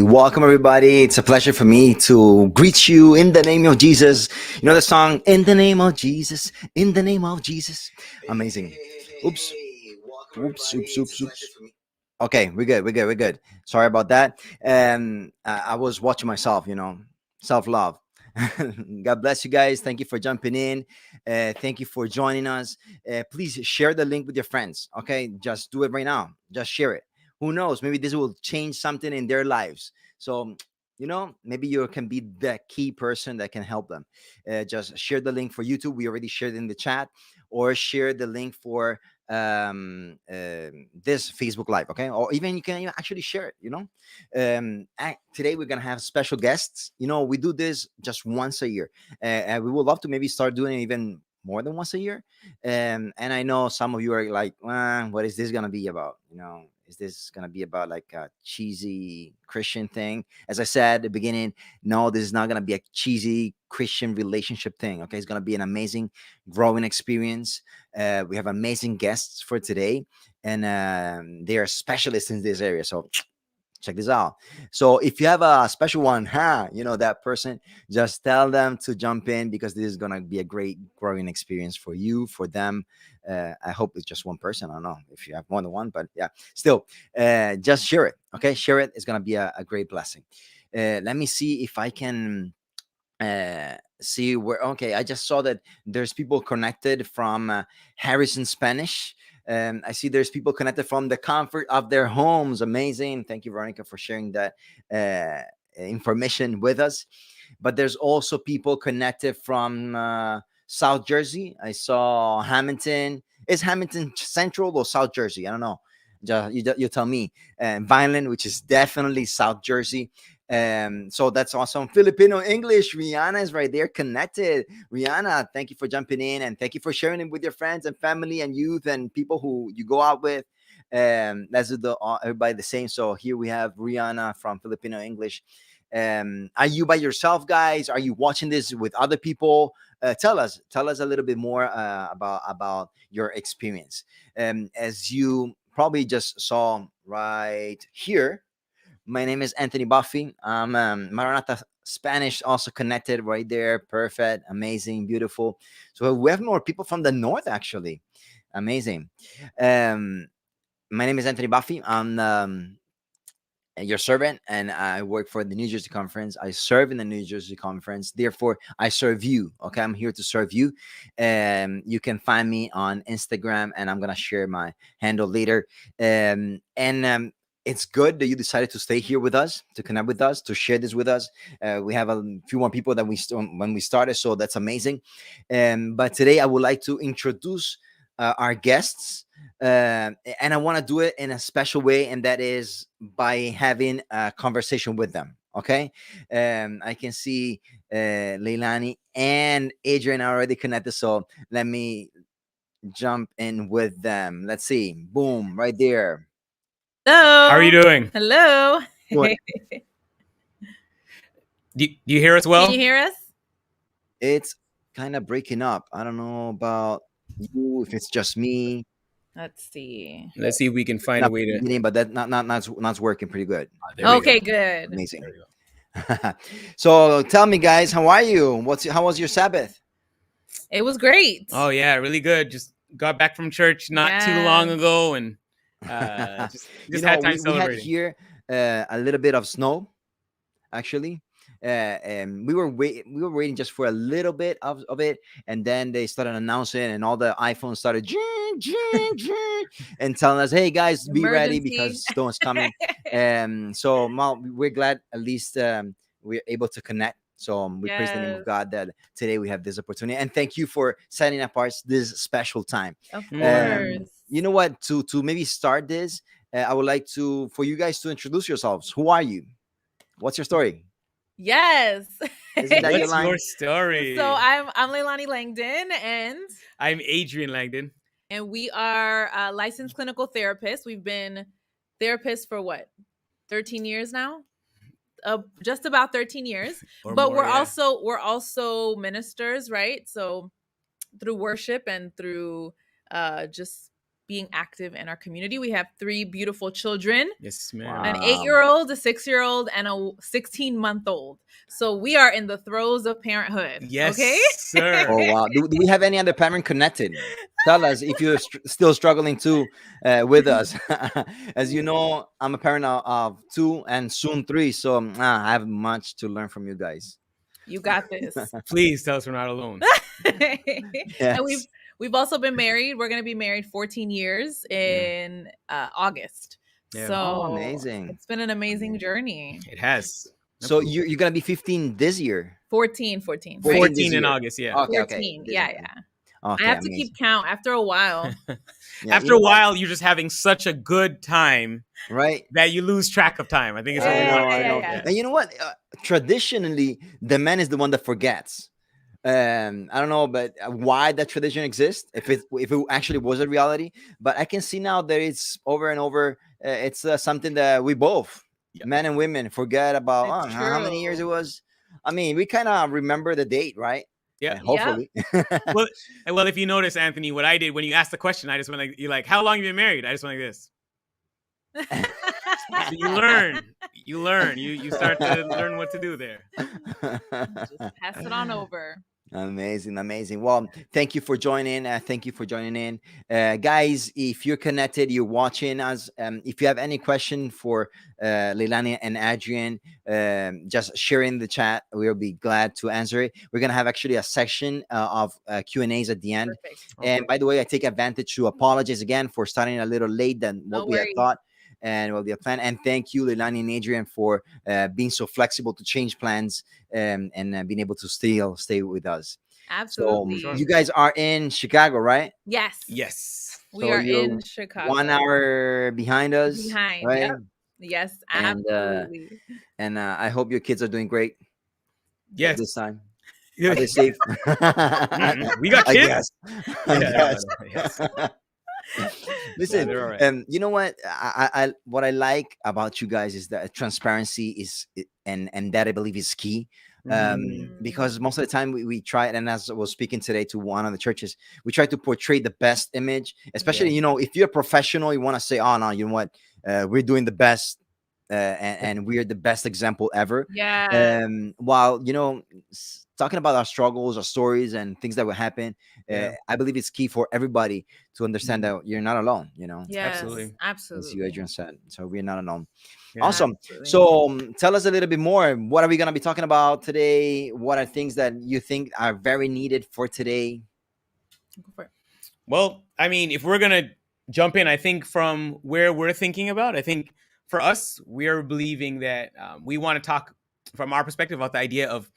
Welcome, everybody. It's a pleasure for me to greet you in the name of Jesus. You know the song, In the Name of Jesus, in the name of Jesus. Amazing. Oops. Oops. Okay, we're good. Sorry about that. I was watching myself, self love. God bless you guys. Thank you for jumping in. Thank you for joining us. Please share the link with your friends. Okay, just do it right now. Just share it. Who knows? Maybe this will change something in their lives. So, maybe you can be the key person that can help them. Just share the link for YouTube. We already shared in the chat, or share the link for this Facebook Live. Okay, or even you can actually share it. Today we're gonna have special guests. We do this just once a year, and we would love to maybe start doing it even more than once a year. And I know some of you are like, what is this gonna be about? Is this gonna be about like a cheesy Christian thing? As I said at the beginning, no, this is not gonna be a cheesy Christian relationship thing. Okay, it's gonna be an amazing growing experience. We have amazing guests for today, and they are specialists in this area. So check this out. So if you have a special one, that person, just tell them to jump in, because this is gonna be a great growing experience for you, for them. I hope it's just one person. I don't know if you have more than one, but yeah, still, just share it. Okay, share it. It's gonna be a great blessing. Let me see if I can see where. Okay, I just saw that there's people connected from Harrison, Spanish. I see there's people connected from the comfort of their homes. Amazing. Thank you, Veronica, for sharing that information with us. But there's also people connected from South Jersey. I saw Hamilton. Is Hamilton Central or South Jersey? I don't know. You tell me. Vineland, which is definitely South Jersey. So that's awesome. Filipino English. Rihanna is right there connected. Rihanna, thank you for jumping in, and thank you for sharing it with your friends and family and youth and people who you go out with. Let's do everybody the same. So here we have Rihanna from Filipino English. Are you by yourself, guys? Are you watching this with other people? Tell us a little bit more about your experience. As you probably just saw right here, my name is Anthony Buffy. I'm Maranatha Spanish, also connected right there. Perfect, amazing, beautiful. So we have more people from the north, actually. Amazing. My name is Anthony Buffy. I'm your servant, and I work for the New Jersey Conference. I serve in the New Jersey Conference. Therefore, I serve you. Okay, I'm here to serve you. You can find me on Instagram, and I'm gonna share my handle later. And it's good that you decided to stay here with us, to connect with us, to share this with us. We have a few more people than when we started, so that's amazing. But today, I would like to introduce our guests. And I want to do it in a special way, and that is by having a conversation with them. Okay, I can see Leilani and Adrian are already connected, so let me jump in with them. Let's see. Boom, right there. Hello. How are you doing? Hello. What? Do you hear us well? Can you hear us? It's kind of breaking up. I don't know about you, if it's just me. Let's see. Let's see if we can find Not a way to. beginning, but that not working pretty good. There we Okay, go. good. Amazing. There we go. So tell me, guys, how are you? How was your Sabbath? It was great. Oh yeah, really good. Just got back from church not too long ago, and just had time we had celebrating. here a little bit of snow, actually. And we were waiting just for a little bit of it, and then they started announcing, and all the iPhones started and telling us, "Hey guys, be ready Emergency. because snow is coming." So we're glad at least we're able to connect. So we praise the name of Yes. God that today we have this opportunity, and thank you for setting apart this special time. Of course. You know what? To maybe start this, I would like for you guys to introduce yourselves. Who are you? What's your story? Yes. Isn't that your What's line? your story? So I'm Leilani Langdon, and I'm Adrian Langdon. we are licensed clinical therapists. We've been therapists for what, 13 years now? Just about 13 years. Or But more, we're also ministers, right? So through worship and through just being active in our community. We have 3 beautiful children. Yes, ma'am. Wow. An 8-year-old, a 6-year-old, and a 16-month-old. So we are in the throes of parenthood. Yes, Okay. sir. Oh wow! Do we have any other parent connected? Tell us if you're still struggling too with us. As you know, I'm a parent of 2 and soon 3, so I have much to learn from you guys. You got this. Please tell us we're not alone. And Yes. we've also been married. We're going to be married 14 years in August. Yeah. So Oh, amazing. it's been an amazing journey. It has. So you're gonna be 15 this year. 14. 14 Right? 14 this in year. August, yeah. Okay, 14. okay. Yeah. Okay, I have to amazing. keep count after a while. Yeah, After you a know what? while, you're just having such a good time Right? that you lose track of time. I think it's I really know, important. I know. yeah. And you know what? Traditionally, the man is the one that forgets. I don't know, but why that tradition exists, if it actually was a reality. But I can see now that it's over and over. It's something that we both, Yeah. men and women, forget about. It's How many years it true. was? I mean, we kind of remember the date, right? Yeah. Hopefully. Well, if you notice, Anthony, what I did when you asked the question, I just went like, "You're like, how long have you been married?" I just went like this. So you learn, you start to learn what to do there. Just pass it on over. Amazing. Well, thank you for joining. Guys, if you're connected, you're watching us. If you have any question for Leilani and Adrian, just share in the chat. We'll be glad to answer it. We're gonna have actually a section of Q&As at the end. Perfect. And by the way, I take advantage to apologize again for starting a little late than what No we had worries. thought and what we had planned. And thank you, Leilani and Adrian, for being so flexible to change plans and being able to still stay with us. Absolutely. So you guys are in Chicago, right? Yes. Yes. We So are you're in Chicago. 1 hour behind us, Behind. right? Yep. Yes, And, absolutely. And I hope your kids are doing great Yes. this time. Yeah. Are they safe? We got I kids. guess. Yeah, yes. Listen, they're all right. you know what? I what I like about you guys is that transparency is, and that I believe is key. Because most of the time we try, and as I was speaking today to one of the churches, we try to portray the best image, especially if you're a professional, you want to say, oh no, you know what, we're doing the best, and we're the best example ever. Yeah. While talking about our struggles, our stories, and things that will happen, Yeah. I believe it's key for everybody to understand that you're not alone. Yes, Absolutely. As you, Adrian, said, so we're not alone. Yeah. Awesome. Absolutely. So tell us a little bit more. What are we going to be talking about today? What are things that you think are very needed for today? Go for it. Well, I mean, if we're gonna jump in, I think from where we're thinking about, I think for us, we are believing that we want to talk from our perspective about the idea of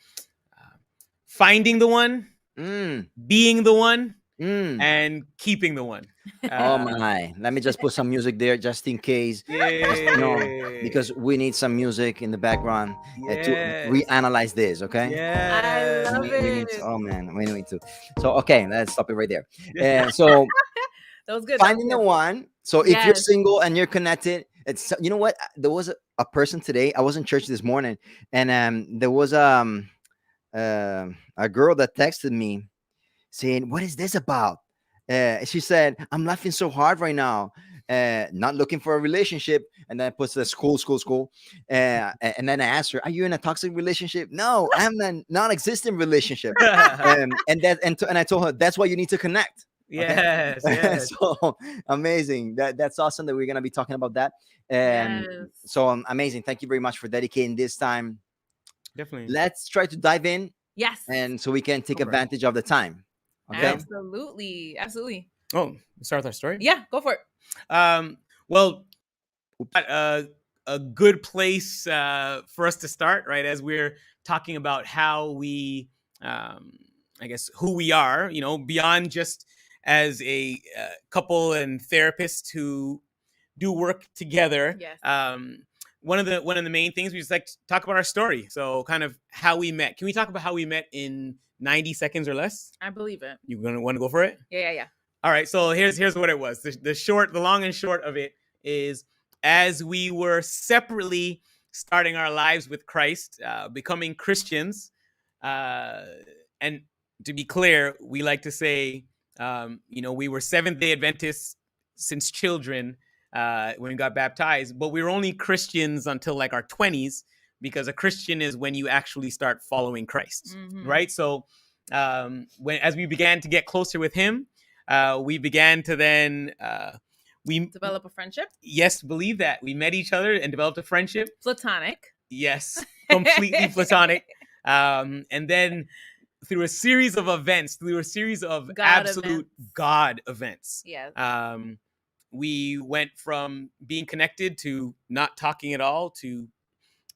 finding the one, being the one, and keeping the one. Oh my! Let me just put some music there, just in case. Because we need some music in the background to reanalyze this. Okay. I love it. Oh man, we need to. So okay, let's stop it right there. And so That was good. finding the one. So if you're Yes. single and you're connected, it's what, there was a person today. I was in church this morning, and there was a girl that texted me saying, "What is this about?" She said, "I'm laughing so hard right now. Not looking for a relationship." And then puts the school. And then I asked her, "Are you in a toxic relationship?" "No, I'm in a non-existent relationship." And I told her, "That's why you need to connect." Okay? Yes. So amazing. That's awesome that we're gonna be talking about that. Yes. So amazing. Thank you very much for dedicating this time. Definitely. Let's try to dive in, Yes. and so we can take Go for it. advantage of the time. Okay. Absolutely. Oh, we'll start with our story. Yeah, go for it. Well, a good place for us to start, right? As we're talking about how we, I guess, who we are, beyond just as a couple and therapists who do work together. Yes. One of the main things we just like to talk about our story. So kind of how we met. Can we talk about how we met in 90 seconds or less? I believe it. You gonna want to go for it? Yeah. All right. So here's what it was. The long and short of it is, as we were separately starting our lives with Christ, becoming Christians, and to be clear, we like to say, we were Seventh-day Adventists since children when we got baptized, but we were only Christians until like our 20s, because a Christian is when you actually start following Christ, right? So as we began to get closer with him, we began to then we develop a friendship. Yes, believe that. We met each other and developed a friendship. Platonic. Yes, completely platonic. And then through a series of events, through a series of absolute God events, yes, we went from being connected to not talking at all, to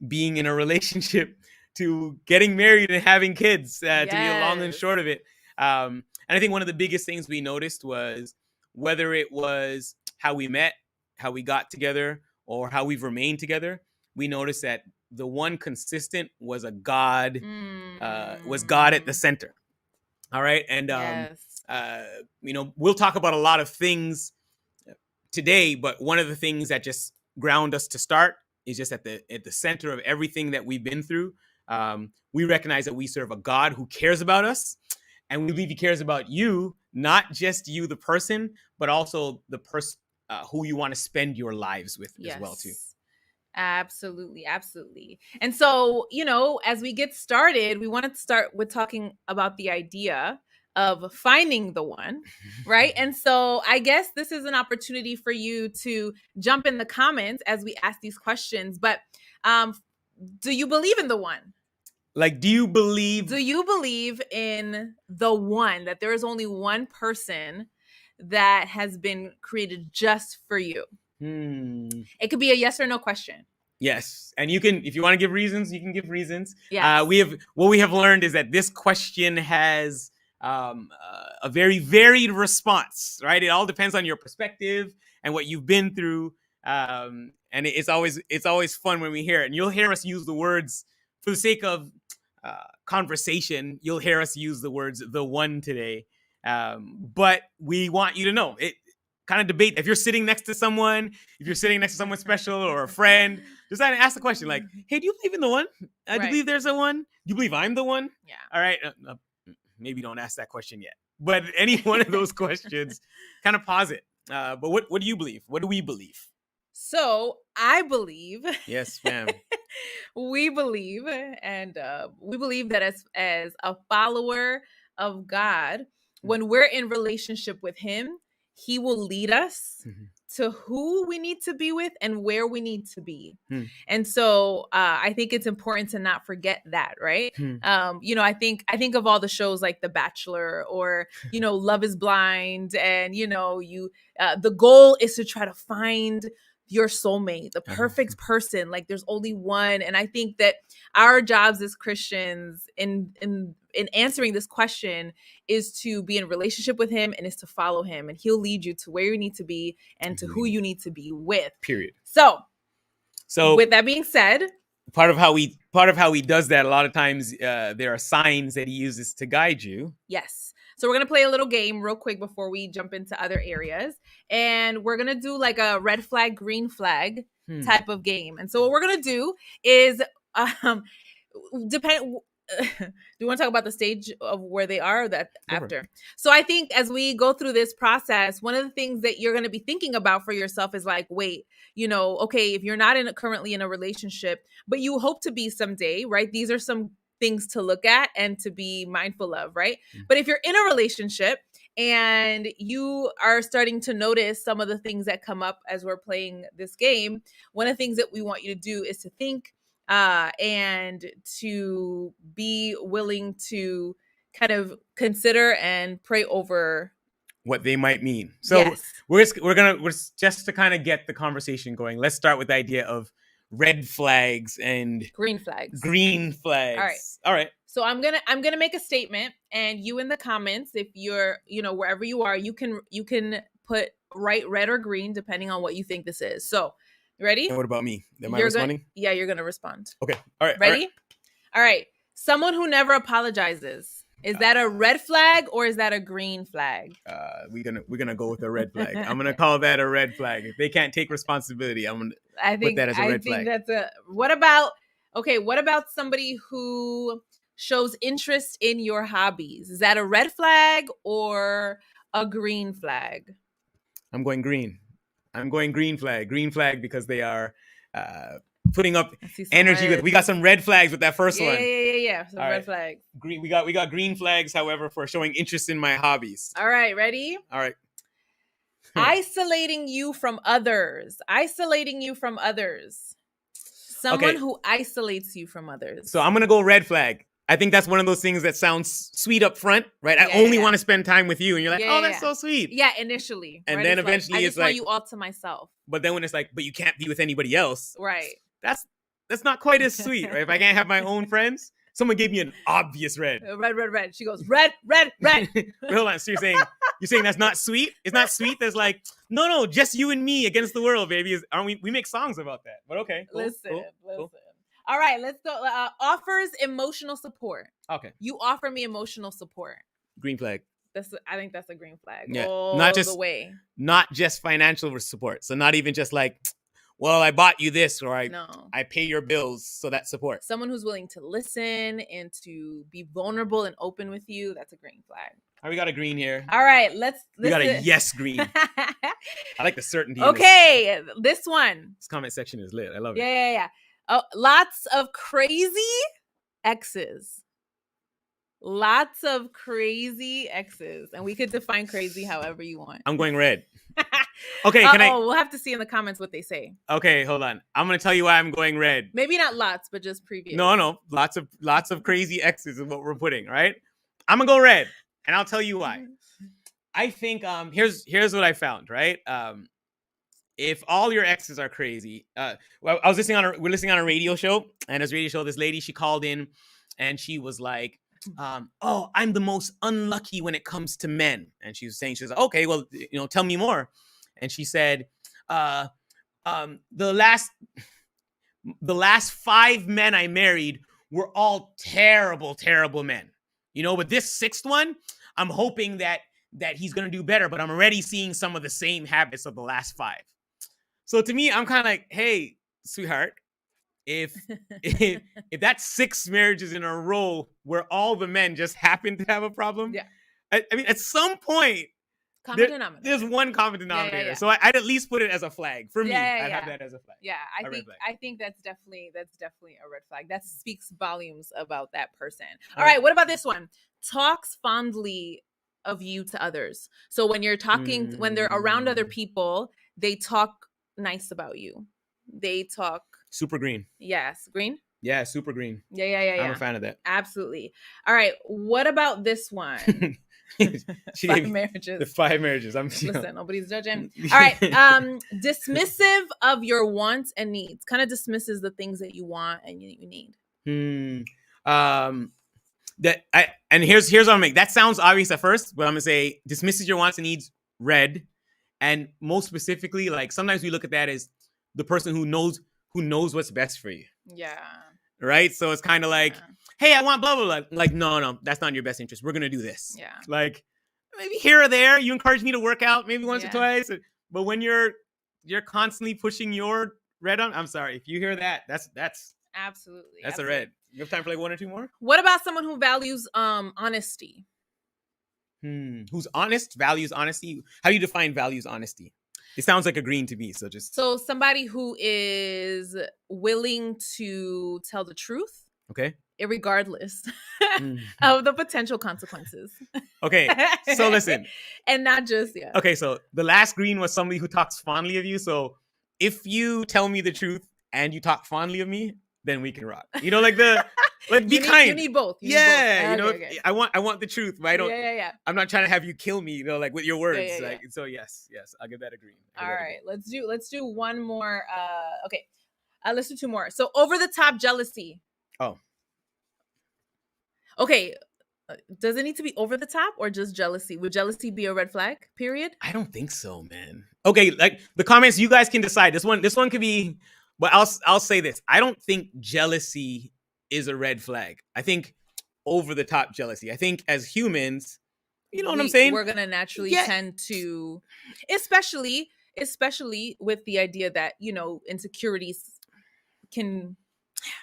being in a relationship, to getting married and having kids, to be a long and short of it. And I think one of the biggest things we noticed was, whether it was how we met, how we got together, or how we've remained together, we noticed that the one consistent was God at the center. All right. And, we'll talk about a lot of things today, but one of the things that just ground us to start is just at the center of everything that we've been through. We recognize that we serve a God who cares about us, and we believe he cares about you, not just you, the person, but also the person who you want to spend your lives with as well too. Absolutely. And so, as we get started, we want to start with talking about the idea of finding the one, right? And so I guess this is an opportunity for you to jump in the comments as we ask these questions. But do you believe in the one? Like, do you believe in the one, that there is only one person that has been created just for you? It could be a yes or no question. Yes. And you can, if you want to give reasons, you can give reasons. Yes. What we have learned is that this question has a very varied response, right? It all depends on your perspective and what you've been through. And it's always fun when we hear it. And you'll hear us use the words, for the sake of conversation, you'll hear us use the words "the one" today. But we want you to know it. Kind of debate. If you're sitting next to someone, special or a friend, just ask the question like, "Hey, do you believe in the one? Do you believe there's a one? Do you believe I'm the one?" Yeah. All right. Maybe don't ask that question yet. But any one of those questions, kind of pause it. But what do you believe? What do we believe? So I believe. Yes, ma'am. we believe that as a follower of God, when we're in relationship with him, he will lead us to who we need to be with and where we need to be. And so I think it's important to not forget that, right? I think of all the shows like The Bachelor or, Love is Blind, and, the goal is to try to find your soulmate, the perfect person. Like, there's only one. And I think that our jobs as Christians in answering this question is to be in relationship with him, and is to follow him, and he'll lead you to where you need to be and to who you need to be with. Period. So with that being said, part of how he does that, a lot of times there are signs that he uses to guide you. Yes. So we're going to play a little game real quick before we jump into other areas. And we're going to do like a red flag, green flag type of game. And so what we're going to do is do you want to talk about the stage of where they are, or that after? So I think as we go through this process, one of the things that you're going to be thinking about for yourself is like, wait, okay, if you're not currently in a relationship, but you hope to be someday, right? These are some things to look at and to be mindful of, right? But if you're in a relationship and you are starting to notice some of the things that come up as we're playing this game, one of the things that we want you to do is to think and to be willing to kind of consider and pray over what they might mean. So we're just to kind of get the conversation going. Let's start with the idea of red flags and green flags. All right. So I'm gonna make a statement, and you in the comments, if you're wherever you are, you can put red or green depending on what you think this is. So ready? And what about me? Am I responding? Yeah, you're gonna respond. Okay. All right. Ready? All right. Someone who never apologizes. Is that a red flag or is that a green flag? We're gonna go with a red flag. I'm gonna call that a red flag. If they can't take responsibility, I think put that as a red flag. What about somebody who shows interest in your hobbies? Is that a red flag or a green flag? I'm going green. I'm going green flag. Green flag because they are putting up I see some energy. red. We got some red flags with that first Yeah, one. yeah. Some All red right. flags. Green. We got green flags, however, for showing interest in my hobbies. All right, ready? All right. Isolating you from others. Isolating you from others. Someone Okay. who isolates you from others. So I'm gonna go red flag. I think that's one of those things that sounds sweet up front, right? I Yeah, only yeah. want to spend time with you, and you're like, Yeah, oh, that's yeah. so sweet. Yeah, initially. And right? then It's like, eventually I it's just want like- you all to myself. But then when it's like, but you can't be with anybody else, Right. that's not quite as sweet, right? If I can't have my own friends, someone gave me an obvious red. Red. She goes, red. Wait, hold on. So you're saying that's not sweet? It's not sweet. That's like, no, just you and me against the world, baby. Aren't we? We make songs about that. But okay. Cool, Listen. cool. All right, let's go. Offers emotional support. Okay. You offer me emotional support. Green flag. I think that's a green flag. Yeah. All Not just the way. Not just financial support. So not even just like, well, I bought you this, or I pay your bills. So that's support. Someone who's willing to listen and to be vulnerable and open with you. That's a green flag. All right, we got a green here. All right, let's. We got a yes green. I like the certainty. Okay, this one. This comment section is lit. I love it. Yeah. Oh, lots of crazy exes. Lots of crazy exes. And we could define crazy however you want. I'm going red. Okay, can I? We'll have to see in the comments what they say. Okay, hold on. I'm gonna tell you why I'm going red. Maybe not lots, but just previous. No. Lots of crazy exes is what we're putting, right? I'm gonna go red, and I'll tell you why. I think here's what I found, right? If all your exes are crazy, well, we're listening on a radio show, and this radio show, this lady, she called in, and she was like, "Oh, I'm the most unlucky when it comes to men," and she was like, "Okay, well, tell me more," and she said, "The last 5 men I married were all terrible men, but this 6th one, I'm hoping that he's gonna do better, but I'm already seeing some of the same habits of the last 5." So to me, I'm kind of like, hey, sweetheart, if that's 6 marriages in a row where all the men just happen to have a problem, yeah. I mean, at some point, there's one common denominator. Yeah. So I'd at least put it as a flag for me. I'd have that as a flag. Yeah, I think that's definitely a red flag. That speaks volumes about that person. All right, what about this one? Talks fondly of you to others. So when you're talking, when they're around other people, they talk nice about you. They talk super green. Yes, green. Yeah, super green. Yeah. I'm a fan of that. Absolutely. All right. What about this one? 5 marriages. The 5 marriages. Listen, nobody's judging. All right. Dismissive of your wants and needs. Kind of dismisses the things that you want and you need. And here's what I'm make. That sounds obvious at first, but I'm gonna say dismisses your wants and needs, red. And most specifically, like sometimes we look at that as the person who knows what's best for you. Yeah. Right. So it's kind of like, hey, I want blah blah blah. Like, no, that's not in your best interest. We're gonna do this. Yeah. Like maybe here or there, you encourage me to work out maybe once or twice. But when you're constantly pushing your red on, I'm sorry. If you hear that, that's absolutely. That's a red. You have time for like 1 or 2 more? What about someone who values honesty? Who's honest, values honesty? How do you define values honesty? It sounds like a green to me. So somebody who is willing to tell the truth. Okay. Irregardless of the potential consequences. Okay. So listen. And not just Okay, so the last green was somebody who talks fondly of you. So if you tell me the truth and you talk fondly of me, then we can rock. Like be kind. You need both. Okay. I want the truth, but I don't. Yeah. I'm not trying to have you kill me, like with your words. Yeah. So yes, I'll give that a green. All right, let's do one more. Okay, let's do 2 more. So over the top jealousy. Oh. Okay. Does it need to be over the top or just jealousy? Would jealousy be a red flag? Period. I don't think so, man. Okay, like the comments, you guys can decide. This one could be. But I'll say this. I don't think jealousy is a red flag. I think over the top jealousy. I think as humans, what I'm saying? We're going to naturally tend to, especially with the idea that, insecurities can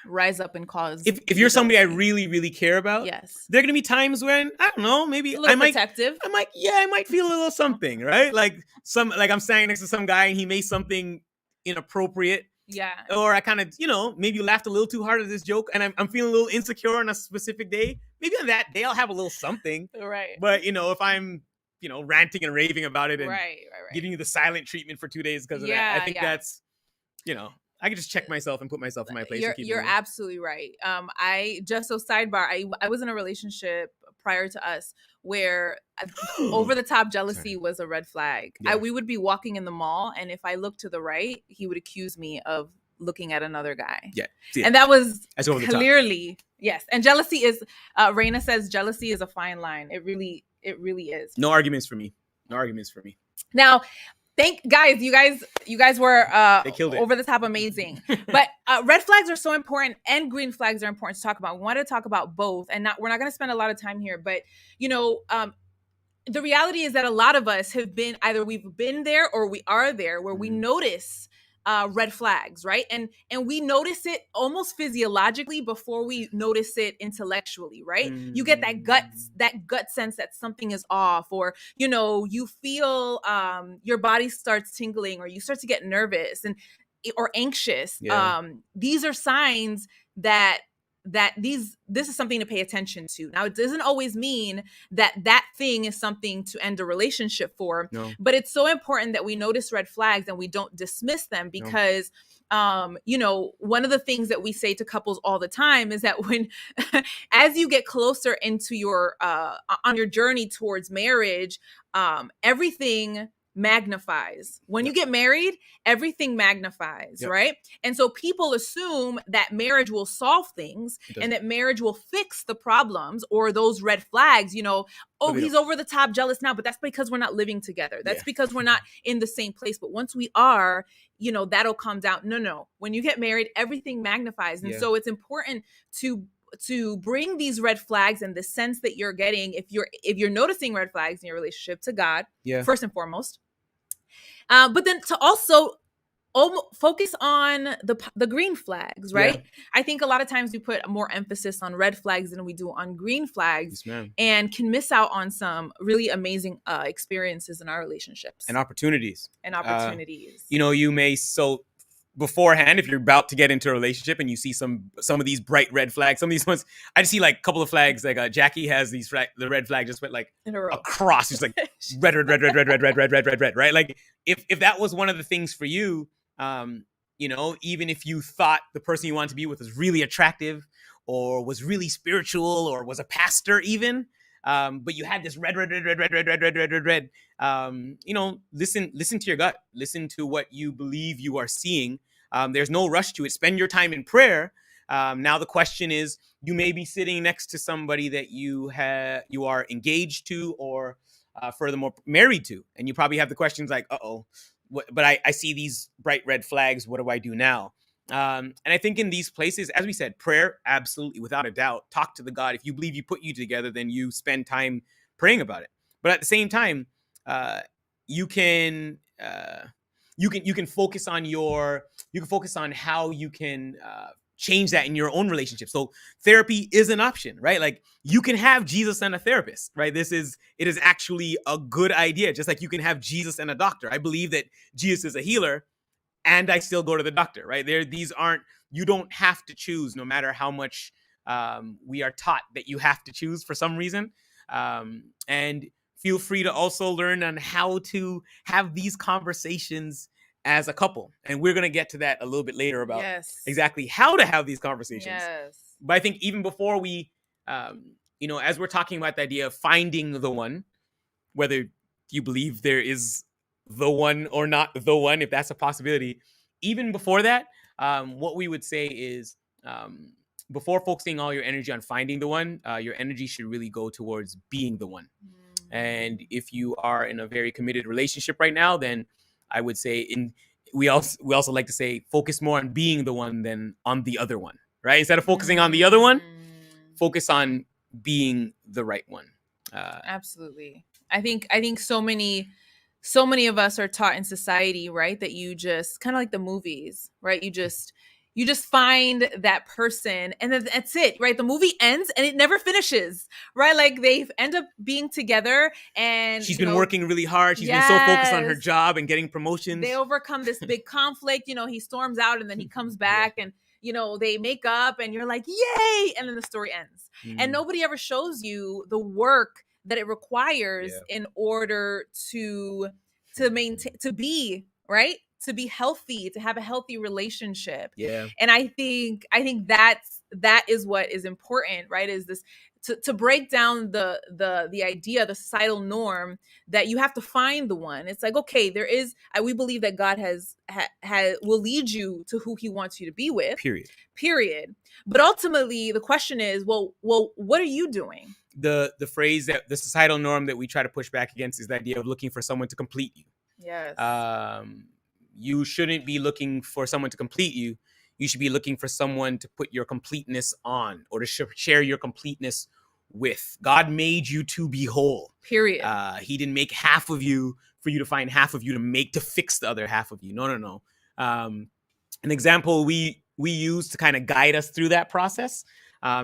rise up and cause. If you're somebody I jealousy. really, really care about, Yes. there are gonna be times when, I don't know, maybe A little I might protective. I might feel a little something, right? Like I'm standing next to some guy and he made something inappropriate. Yeah. Or I kind of, maybe laughed a little too hard at this joke and I'm feeling a little insecure on a specific day. Maybe on that day I'll have a little something. Right. But, if I'm, ranting and raving about it and Right. giving you the silent treatment for 2 days because of that, I think that's, I can just check myself and put myself in my place. You're absolutely right. Sidebar, I was in a relationship prior to us where over the top jealousy was a red flag. Yeah. We would be walking in the mall, and if I looked to the right, he would accuse me of looking at another guy. Yeah. And that was That's over the top. clearly, yes. And jealousy is, Raina says, jealousy is a fine line. It really is. No arguments for me. Now, you guys were They killed it. over the top amazing. But red flags are so important and green flags are important to talk about. We want to talk about both, and we're not going to spend a lot of time here, but the reality is that a lot of us have been, either we've been there or we are there, where we notice red flags, right? And we notice it almost physiologically before we notice it intellectually, right? You get that gut sense that something is off, or you feel your body starts tingling, or you start to get nervous or anxious. Yeah. These are signs that this is something to pay attention to. Now, it doesn't always mean that thing is something to end a relationship for, but it's so important that we notice red flags and we don't dismiss them, because one of the things that we say to couples all the time is that when as you get closer into your on your journey towards marriage, everything magnifies. When you get married, everything magnifies, right? And so people assume that marriage will solve things and that marriage will fix the problems or those red flags, he's over the top jealous now, but that's because we're not living together. That's because we're not in the same place. But once we are, that'll calm down. No. When you get married, everything magnifies. And so it's important to bring these red flags and the sense that you're getting, if you're noticing red flags in your relationship, to God, first and foremost. But then to also focus on the green flags, right? I think a lot of times we put more emphasis on red flags than we do on green flags, and can miss out on some really amazing experiences in our relationships and opportunities. You may beforehand, if you're about to get into a relationship and you see some of these bright red flags, some of these ones, I just see like a couple of flags. Like Jackie has the red flag just went like across. It's like red, right? Like if that was one of the things for you, even if you thought the person you wanted to be with was really attractive or was really spiritual or was a pastor even, but you had this red, listen to your gut, listen to what you believe you are seeing. There's no rush to it. Spend your time in prayer. Now the question is, you may be sitting next to somebody that you are engaged to, or furthermore married to, and you probably have the questions like, but I see these bright red flags. What do I do now? And I think in these places, as we said, prayer, absolutely, without a doubt. Talk to the God. If you believe you put you together, then you spend time praying about it. But at the same time, you can focus on how you can change that in your own relationship. So therapy is an option, right? Like you can have Jesus and a therapist, right? It is actually a good idea. Just like you can have Jesus and a doctor. I believe that Jesus is a healer, and I still go to the doctor, right? You don't have to choose, no matter how much we are taught that you have to choose for some reason. And feel free to also learn on how to have these conversations as a couple. And we're going to get to that a little bit later about exactly how to have these conversations. Yes. But I think even before we, as we're talking about the idea of finding the one, whether you believe there is the one or not the one, if that's a possibility, even before that, what we would say is, before focusing all your energy on finding the one, your energy should really go towards being the one. And if you are in a very committed relationship right now, then I would say we also like to say focus more on being the one than on the other one, right? Instead of focusing on the other one, focus on being the right one. Absolutely. I think so many of us are taught in society, right, that you just kind of like the movies, right? You just you just find that person, and then that's it, right? The movie ends and it never finishes, right? Like they end up being together, and she's been working really hard. She's been so focused on her job and getting promotions. They overcome this big conflict. He storms out and then he comes back, and they make up, and you're like, yay! And then the story ends. And nobody ever shows you the work that it requires in order to maintain, to be right, to be healthy, to have a healthy relationship. Yeah. And I think that is what is important, right? Is this to break down the idea, the societal norm that you have to find the one. It's like, okay, we believe that God will lead you to who he wants you to be with. Period. But ultimately the question is, well, what are you doing? The phrase that the societal norm that we try to push back against is the idea of looking for someone to complete you. Yes. You shouldn't be looking for someone to complete you. You should be looking for someone to put your completeness on, or to share your completeness with. God made you to be whole. Period. He didn't make half of you for you to find half of you to fix the other half of you. No. An example we use to kind of guide us through that process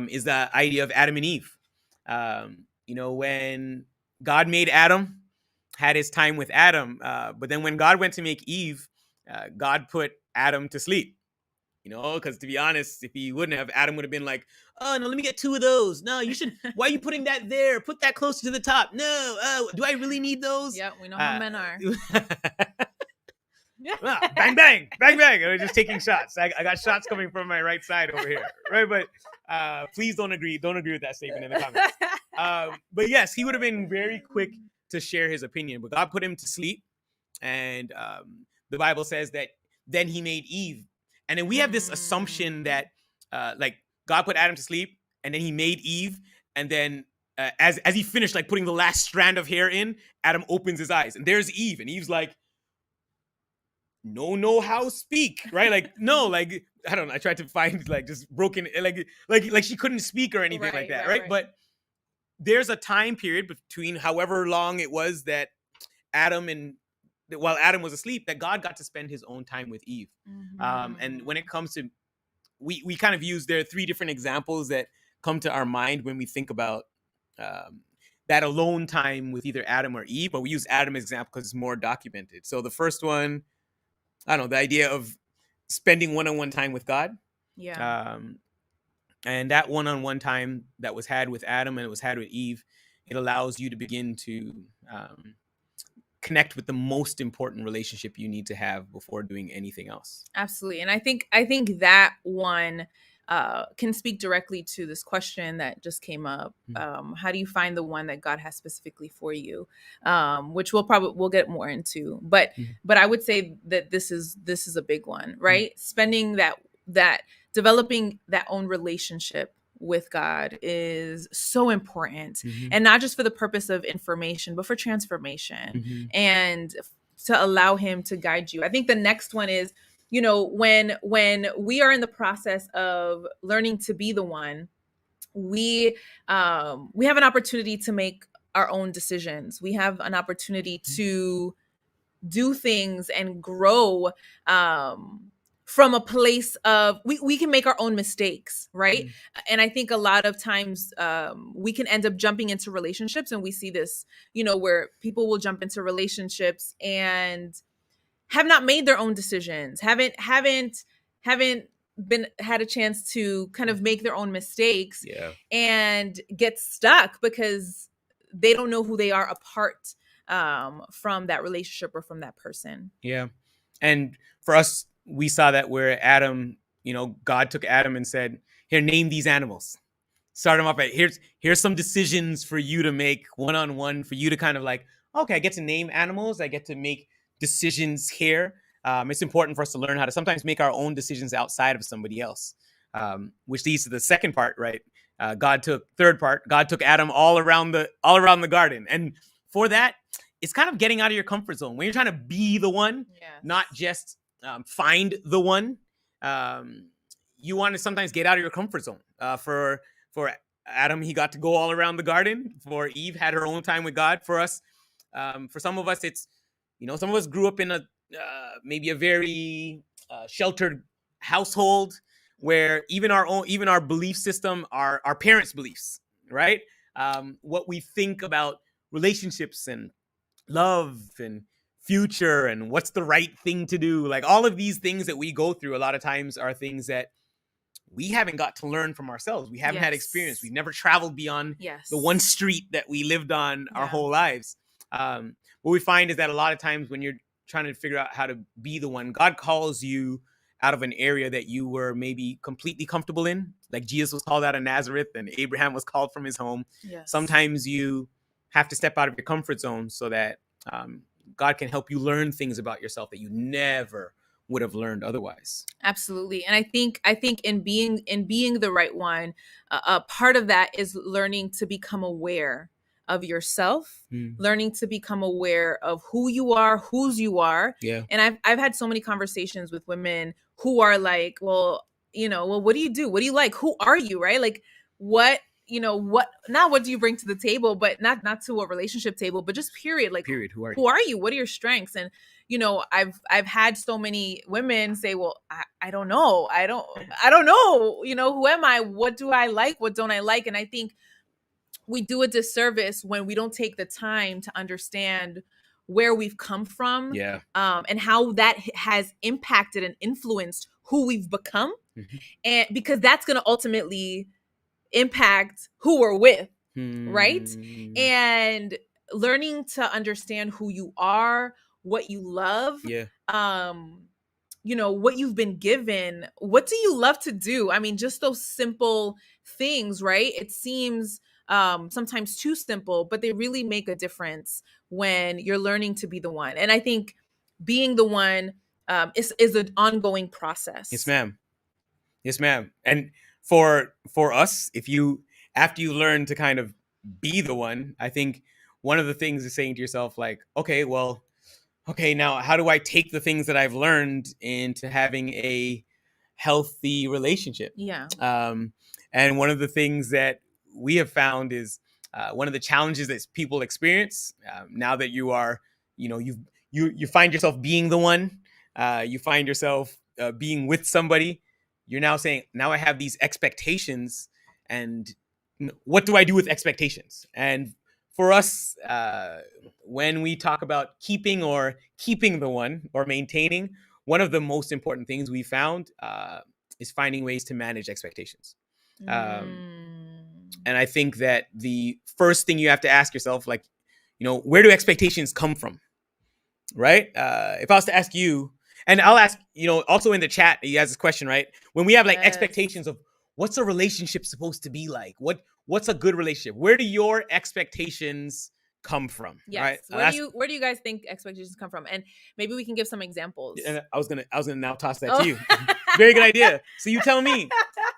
is the idea of Adam and Eve. When God made Adam, had his time with Adam, but then when God went to make Eve, God put Adam to sleep. Because to be honest, if he wouldn't have, Adam would have been like, oh, no, let me get 2 of those. No, you should. Why are you putting that there? Put that closer to the top. No, do I really need those? Yeah, we know how men are. Bang, bang, bang, bang. I was just taking shots. I got shots coming from my right side over here. Right. But please don't agree. Don't agree with that statement in the comments. But yes, he would have been very quick to share his opinion. But God put him to sleep. And the Bible says that then he made Eve. And then we have this assumption that God put Adam to sleep and then he made Eve. And then as he finished putting the last strand of hair in, Adam opens his eyes and there's Eve. And Eve's like, no, how speak, right? No, I don't know. I tried to find just broken, like she couldn't speak or anything like that, right? But there's a time period between however long it was that while Adam was asleep, that God got to spend his own time with Eve. And when it comes to, we kind of use, there are 3 different examples that come to our mind when we think about that alone time with either Adam or Eve, but we use Adam as example because it's more documented. So the first one, I don't know, the idea of spending one-on-one time with God. Yeah. And that one-on-one time that was had with Adam and it was had with Eve, it allows you to begin to connect with the most important relationship you need to have before doing anything else. Absolutely. And I think that one can speak directly to this question that just came up. How do you find the one that God has specifically for you? Which we'll get more into. But I would say that this is a big one, right? Spending that developing that own relationship with God is so important, and not just for the purpose of information, but for transformation and to allow him to guide you. I think the next one is, when we are in the process of learning to be the one, we have an opportunity to make our own decisions. We have an opportunity to do things and grow from a place of we can make our own mistakes, right? And I think a lot of times we can end up jumping into relationships, and we see this, where people will jump into relationships and have not made their own decisions, haven't had a chance to kind of make their own mistakes, and get stuck because they don't know who they are apart from that relationship or from that person. Yeah. And for us, we saw that where Adam, God took Adam and said, here, name these animals. Start them off at, here's some decisions for you to make one-on-one, for you to kind of okay, I get to name animals. I get to make decisions here. It's important for us to learn how to sometimes make our own decisions outside of somebody else, which leads to the second part, right? God took Adam all around the garden. And for that, it's kind of getting out of your comfort zone. When you're trying to be the one, not just find the one, you want to sometimes get out of your comfort zone. For Adam, he got to go all around the garden. For Eve, had her own time with God. For us, for some of us, it's, some of us grew up in maybe a very sheltered household where even our belief system are our parents' beliefs, right? What we think about relationships and love and future and what's the right thing to do, like all of these things that we go through a lot of times are things that we haven't got to learn from ourselves. We haven't had experience. We've never traveled beyond the one street that we lived on our whole lives. What we find is that a lot of times when you're trying to figure out how to be the one, God calls you out of an area that you were maybe completely comfortable in. Like Jesus was called out of Nazareth and Abraham was called from his home. Sometimes you have to step out of your comfort zone so that God can help you learn things about yourself that you never would have learned otherwise. Absolutely. And I think in being the right one, a part of that is learning to become aware of yourself, learning to become aware of who you are, whose you are. Yeah. And I've had so many conversations with women who are like, well, what do you do? What do you like? Who are you? Right? Like what do you bring to the table, but not to a relationship table, but just period. Like, who are you? What are your strengths? And, I've had so many women say, well, I don't know. I don't know. Who am I? What do I like? What don't I like? And I think we do a disservice when we don't take the time to understand where we've come from, and how that has impacted and influenced who we've become. And because that's going to ultimately impact who we're with, right? And learning to understand who you are, what you love, what you've been given, what do you love to do? I mean, just those simple things, right? It seems sometimes too simple, but they really make a difference when you're learning to be the one. And I think being the one is an ongoing process. Yes, ma'am. And for us, after you learn to kind of be the one, I think one of the things is saying to yourself, like, okay, now how do I take the things that I've learned into having a healthy relationship? And one of the things that we have found is one of the challenges that people experience now that you are, you find yourself being the one, you find yourself being with somebody. You're now saying, now I have these expectations, and what do I do with expectations? And for us, when we talk about keeping the one or maintaining, one of the most important things we found is finding ways to manage expectations. And I think that the first thing you have to ask yourself, like, where do expectations come from? Right? If I was to ask you, and I'll ask, also in the chat, he has this question, right? When we have like expectations of what's a relationship supposed to be like? What's a good relationship? Where do your expectations come from? Yes. Right? Where do you guys think expectations come from? And maybe we can give some examples. And I was gonna now toss that to you. Very good idea. So you tell me,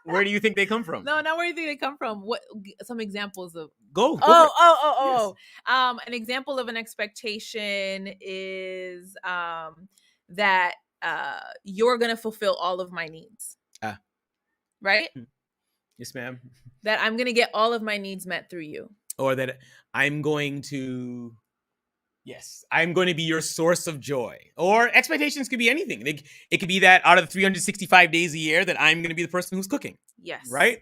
where do you think they come from? No, not where do you think they come from. What some examples of? Go. Yes. An example of an expectation is that you're gonna fulfill all of my needs. Right? Yes, ma'am. That I'm gonna get all of my needs met through you. Or that I'm going to be your source of joy. Or expectations could be anything. It could be that out of the 365 days a year that I'm going to be the person who's cooking. Yes. Right?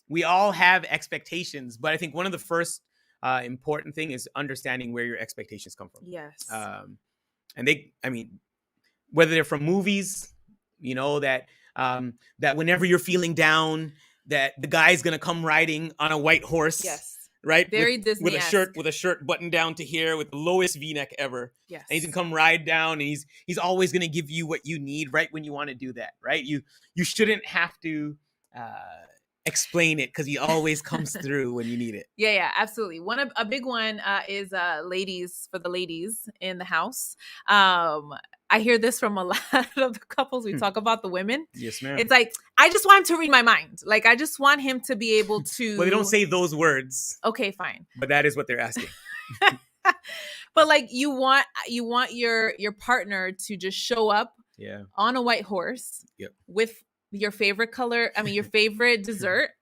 We all have expectations, but I think one of the first important thing is understanding where your expectations come from. Yes. And whether they're from movies, that whenever you're feeling down, that the guy's gonna come riding on a white horse. Yes. Right? Very Disney-esque. with a shirt buttoned down to here with the lowest V-neck ever. Yes. And he's gonna come ride down, and he's always gonna give you what you need right when you want to do that. Right? You shouldn't have to explain it because he always comes through when you need it. Yeah, absolutely. A big one is ladies, for the ladies in the house. I hear this from a lot of the couples. We talk about the women. Yes, ma'am. It's like, I just want him to read my mind. Like, I just want him to be able to. Well, they don't say those words. Okay, fine. But that is what they're asking. But like, you want your partner to just show up on a white horse with your favorite color. I mean, your favorite dessert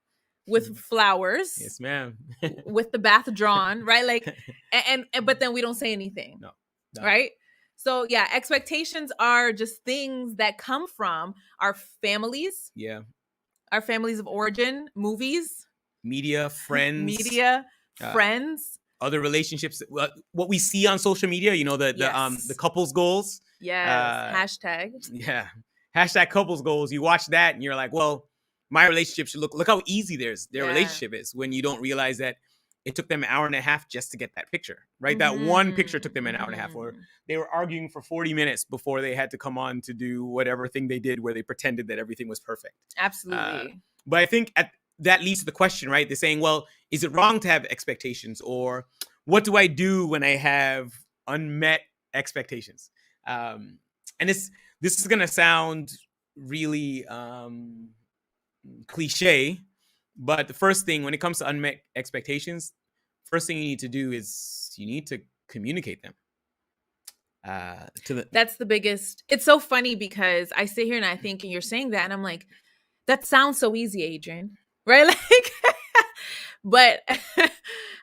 with flowers. Yes, ma'am. With the bath drawn, right? Like, and but then we don't say anything. No. Right? So yeah, expectations are just things that come from our families, Yeah. our families of origin, movies, Media, friends, media, uh, friends. other relationships, what we see on social media, you know, the Yes. couples goals. Yes. Hashtag. Yeah. Hashtag couples goals. You watch that and you're like, well, my relationship should look how easy their Yeah. relationship is, when you don't realize that it took them an hour and a half just to get that picture, right? That one picture took them an hour and a half, or they were arguing for 40 minutes before they had to come on to do whatever thing they did where they pretended that everything was perfect. Absolutely. But I think that leads to the question, right? They're saying, well, is it wrong to have expectations, or what do I do when I have unmet expectations? And this is going to sound really cliche, but the first thing when it comes to unmet expectations, first thing you need to do is you need to communicate them. That's the biggest. It's so funny because I sit here and I think, and you're saying that, and I'm like, that sounds so easy, Adrian, right? Like, but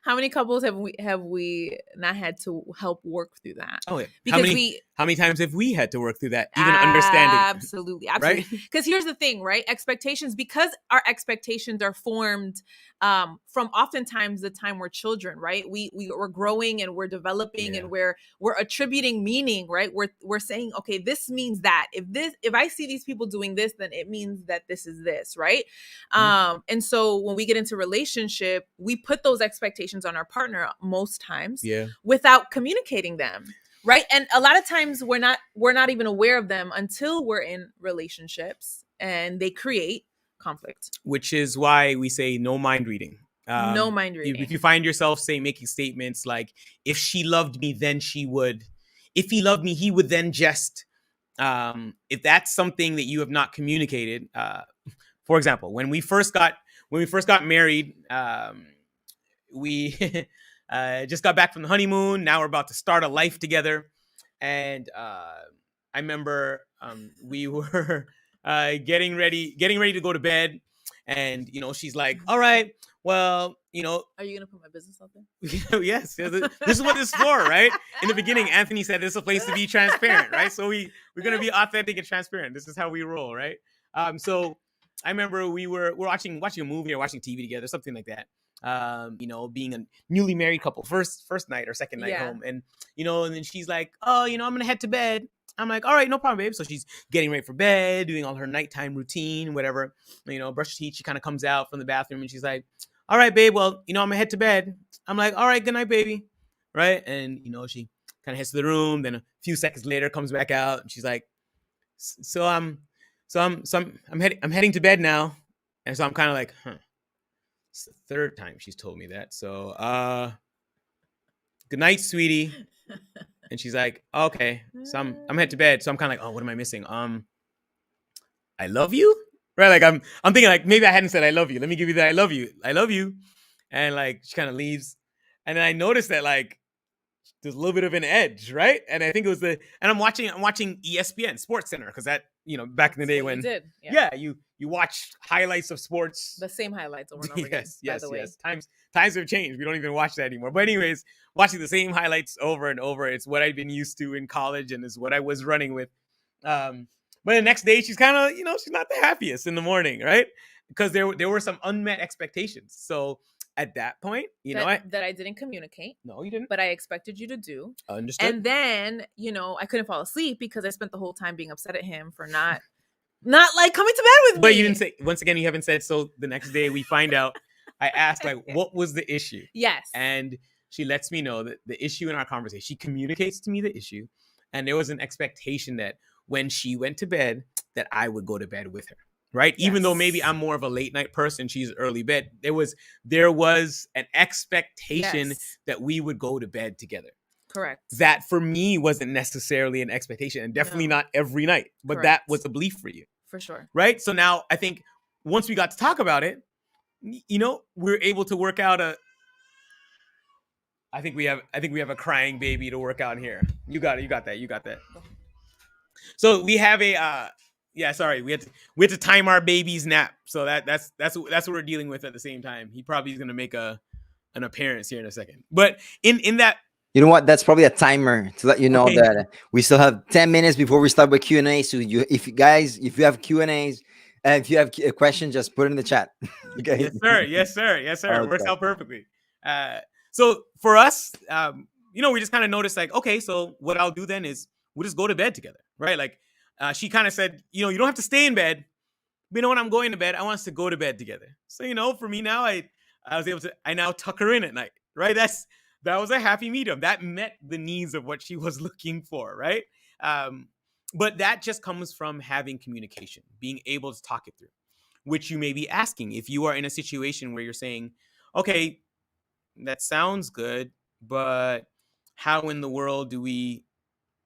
how many couples have we not had to help work through that? Oh yeah. Because how many times have we had to work through that, even understanding? Absolutely. Right? Because here's the thing, right? Expectations, because our expectations are formed from oftentimes the time we're children, right? We're growing and we're developing, and we're attributing meaning, right? We're saying, okay, this means that. If I see these people doing this, then it means that this is this, right? And so when we get into relationship, we put those expectations on our partner most times without communicating them. Right. And a lot of times we're not even aware of them until we're in relationships, and they create conflict. Which is why we say no mind reading. No mind reading. If you find yourself making statements like, if she loved me, then she would. If he loved me, he would then just. If that's something that you have not communicated, for example, when we first got married, we just got back from the honeymoon. Now we're about to start a life together, and I remember we were getting ready to go to bed, and she's like, "All right, well, are you gonna put my business out there?" Yes, this is what this is for, right? In the beginning, Anthony said this is a place to be transparent, right? So we're gonna be authentic and transparent. This is how we roll, right? So I remember we were watching a movie or watching TV together, something like that. Being a newly married couple, first night or second night home, and and then she's like, "Oh, I'm gonna head to bed." I'm like, "All right, no problem, babe." So she's getting ready for bed, doing all her nighttime routine, whatever. Brush her teeth. She kind of comes out from the bathroom and she's like, "All right, babe. Well, I'm gonna head to bed." I'm like, "All right, good night, baby." Right? And she kind of heads to the room. Then a few seconds later, comes back out and she's like, "So I'm heading to bed now." And so I'm kind of like, "Huh." It's the third time she's told me that. So, good night, sweetie. And she's like, "Okay." So I'm head to bed. So I'm kind of like, "Oh, what am I missing? I love you." Right? Like I'm thinking like, maybe I hadn't said I love you. Let me give you that I love you. I love you. And like she kind of leaves. And then I noticed that like there's a little bit of an edge, right? And I think it was and I'm watching ESPN Sports Center, because that, back in the day when you watch highlights of sports, the same highlights over and over again. Yes, by the way. Times have changed. We don't even watch that anymore. But anyways, watching the same highlights over and over, it's what I'd been used to in college and is what I was running with. But the next day she's kind of, she's not the happiest in the morning, right? Because there were some unmet expectations. So at that point, that I didn't communicate. No, you didn't. But I expected you to do. Understood. And then, I couldn't fall asleep because I spent the whole time being upset at him for not like coming to bed with me. But you didn't say, once again, you haven't said. So the next day we find out, I asked like, what was the issue? Yes. And she lets me know that the issue in our conversation, she communicates to me the issue. And there was an expectation that when she went to bed, that I would go to bed with her. Right. Yes. Even though maybe I'm more of a late night person, she's early bed. There was an expectation that we would go to bed together. Correct. That for me wasn't necessarily an expectation, and definitely not every night, but correct. That was a belief for you. For sure. Right. So now I think once we got to talk about it, we're able to work out I think we have a crying baby to work out here. You got it. You got that. So we have a, we had to time our baby's nap. So that's what we're dealing with at the same time. He probably is going to make an appearance here in a second. But in that You know what? That's probably a timer to let you know Okay. that we still have 10 minutes before we start with Q&A. So if you guys, if you have Q&As, and if you have a question, just put it in the chat. Okay. Yes, sir. Yes, sir. Yes, sir. It works Okay. out perfectly. So for us, we just kind of noticed like, okay, so what I'll do then is we'll just go to bed together, right? Like, she kind of said, you don't have to stay in bed. But when I'm going to bed, I want us to go to bed together. So, for me now, I was able to, I now tuck her in at night, right? That was a happy medium. That met the needs of what she was looking for, right? But that just comes from having communication, being able to talk it through, which you may be asking if you are in a situation where you're saying, okay, that sounds good, but how in the world do we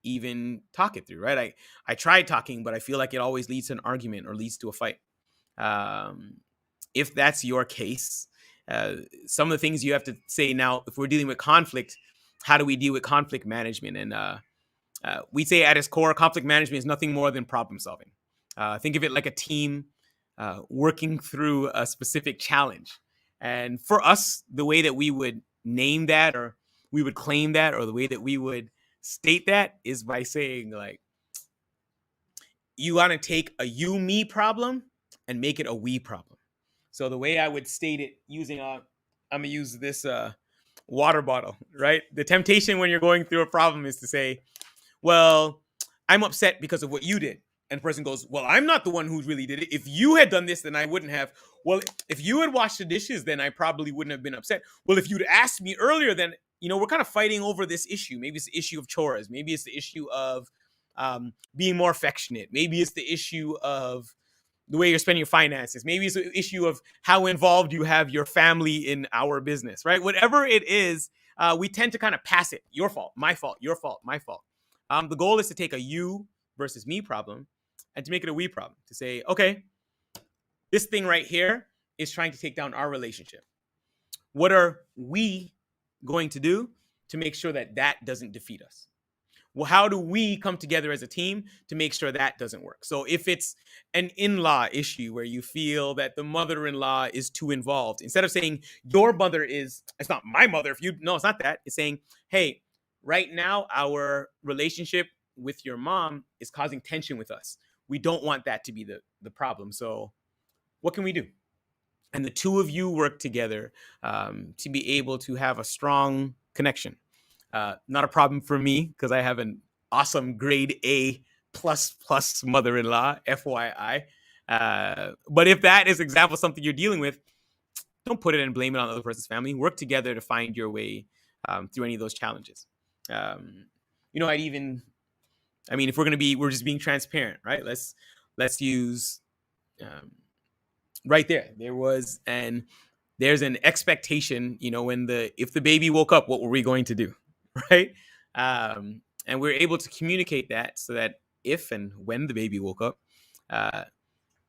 even talk it through, right? I tried talking, but I feel like it always leads to an argument or leads to a fight. If that's your case, some of the things you have to say now, if we're dealing with conflict, how do we deal with conflict management? And we say at its core, conflict management is nothing more than problem solving. Think of it like a team working through a specific challenge. And for us, the way that we would name that, or we would claim that, or the way that we would state that is by saying, like, you want to take a you me problem and make it a we problem. So the way I would state it using I'm gonna use this water bottle, right? The temptation when you're going through a problem is to say, well, I'm upset because of what you did. And the person goes, well, I'm not the one who really did it. If you had done this, then I wouldn't have. Well, if you had washed the dishes, then I probably wouldn't have been upset. Well, if you'd asked me earlier, then, we're kind of fighting over this issue. Maybe it's the issue of chores. Maybe it's the issue of being more affectionate. Maybe it's the issue of the way you're spending your finances. Maybe it's the issue of how involved you have your family in our business, right? Whatever it is, we tend to kind of pass it. Your fault, my fault, your fault, my fault. The goal is to take a you versus me problem and to make it a we problem. To say, okay, this thing right here is trying to take down our relationship. What are we going to do to make sure that that doesn't defeat us? Well, how do we come together as a team to make sure that doesn't work? So if it's an in-law issue where you feel that the mother-in-law is too involved, instead of saying your mother it's not my mother. No, it's not that. It's saying, hey, right now our relationship with your mom is causing tension with us. We don't want that to be the problem. So what can we do? And the two of you work together to be able to have a strong connection. Not a problem for me because I have an awesome grade A plus mother-in-law, FYI. But if that is example of something you're dealing with, don't put it and blame it on the other person's family. Work together to find your way through any of those challenges. If we're just being transparent, right? Let's use right there. There's an expectation, if the baby woke up, what were we going to do? Right. And we're able to communicate that so that if and when the baby woke up,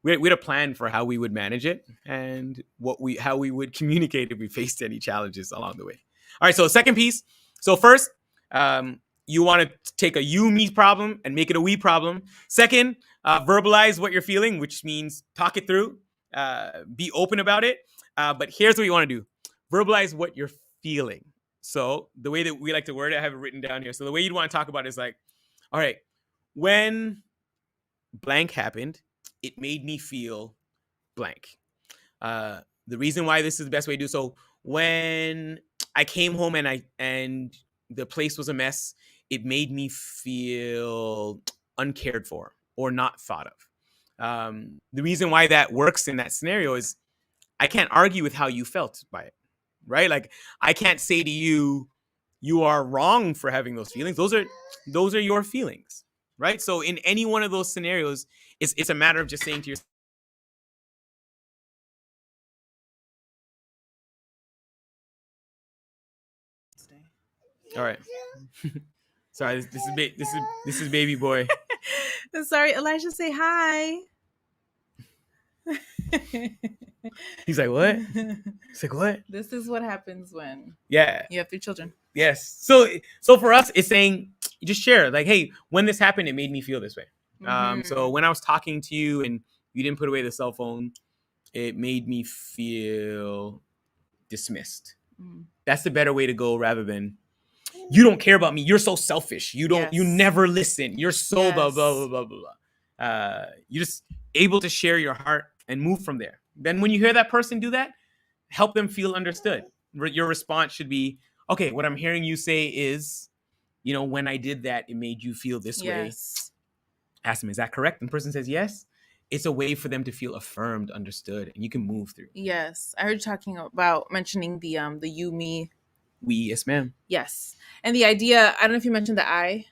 we had a plan for how we would manage it and how we would communicate if we faced any challenges along the way. All right. So second piece. So first, you want to take a you me problem and make it a we problem. Second, verbalize what you're feeling, which means talk it through, be open about it. But here's what you want to do. Verbalize what you're feeling. So the way that we like to word it, I have it written down here. So the way you'd want to talk about it is like, all right, when blank happened, it made me feel blank. The reason why this is the best way to do so, when I came home and the place was a mess, it made me feel uncared for or not thought of. The reason why that works in that scenario is I can't argue with how you felt by it. Right? Like I can't say to you, you are wrong for having those feelings. Those are your feelings. Right? So in any one of those scenarios, it's a matter of just saying to yourself, all right. Sorry, this is baby boy. Sorry, Elijah, say hi. He's like, what? He's like, what? This is what happens when you have 3 children. Yes. So for us, it's saying, you just share like, hey, when this happened, it made me feel this way. So when I was talking to you and you didn't put away the cell phone, it made me feel dismissed. That's the better way to go rather than, you don't care about me. You're so selfish. You Yes. never listen. You're so blah, Yes. blah, blah, blah, blah, blah. You're just able to share your heart and move from there. Then when you hear that person do that, help them feel understood. Your response should be, okay, what I'm hearing you say is, when I did that, it made you feel this way. Yes. Ask them, is that correct? And the person says yes. It's a way for them to feel affirmed, understood, and you can move through. Yes. I heard you talking about mentioning the you, me. We, yes, ma'am. Yes. And the idea, I don't know if you mentioned the I,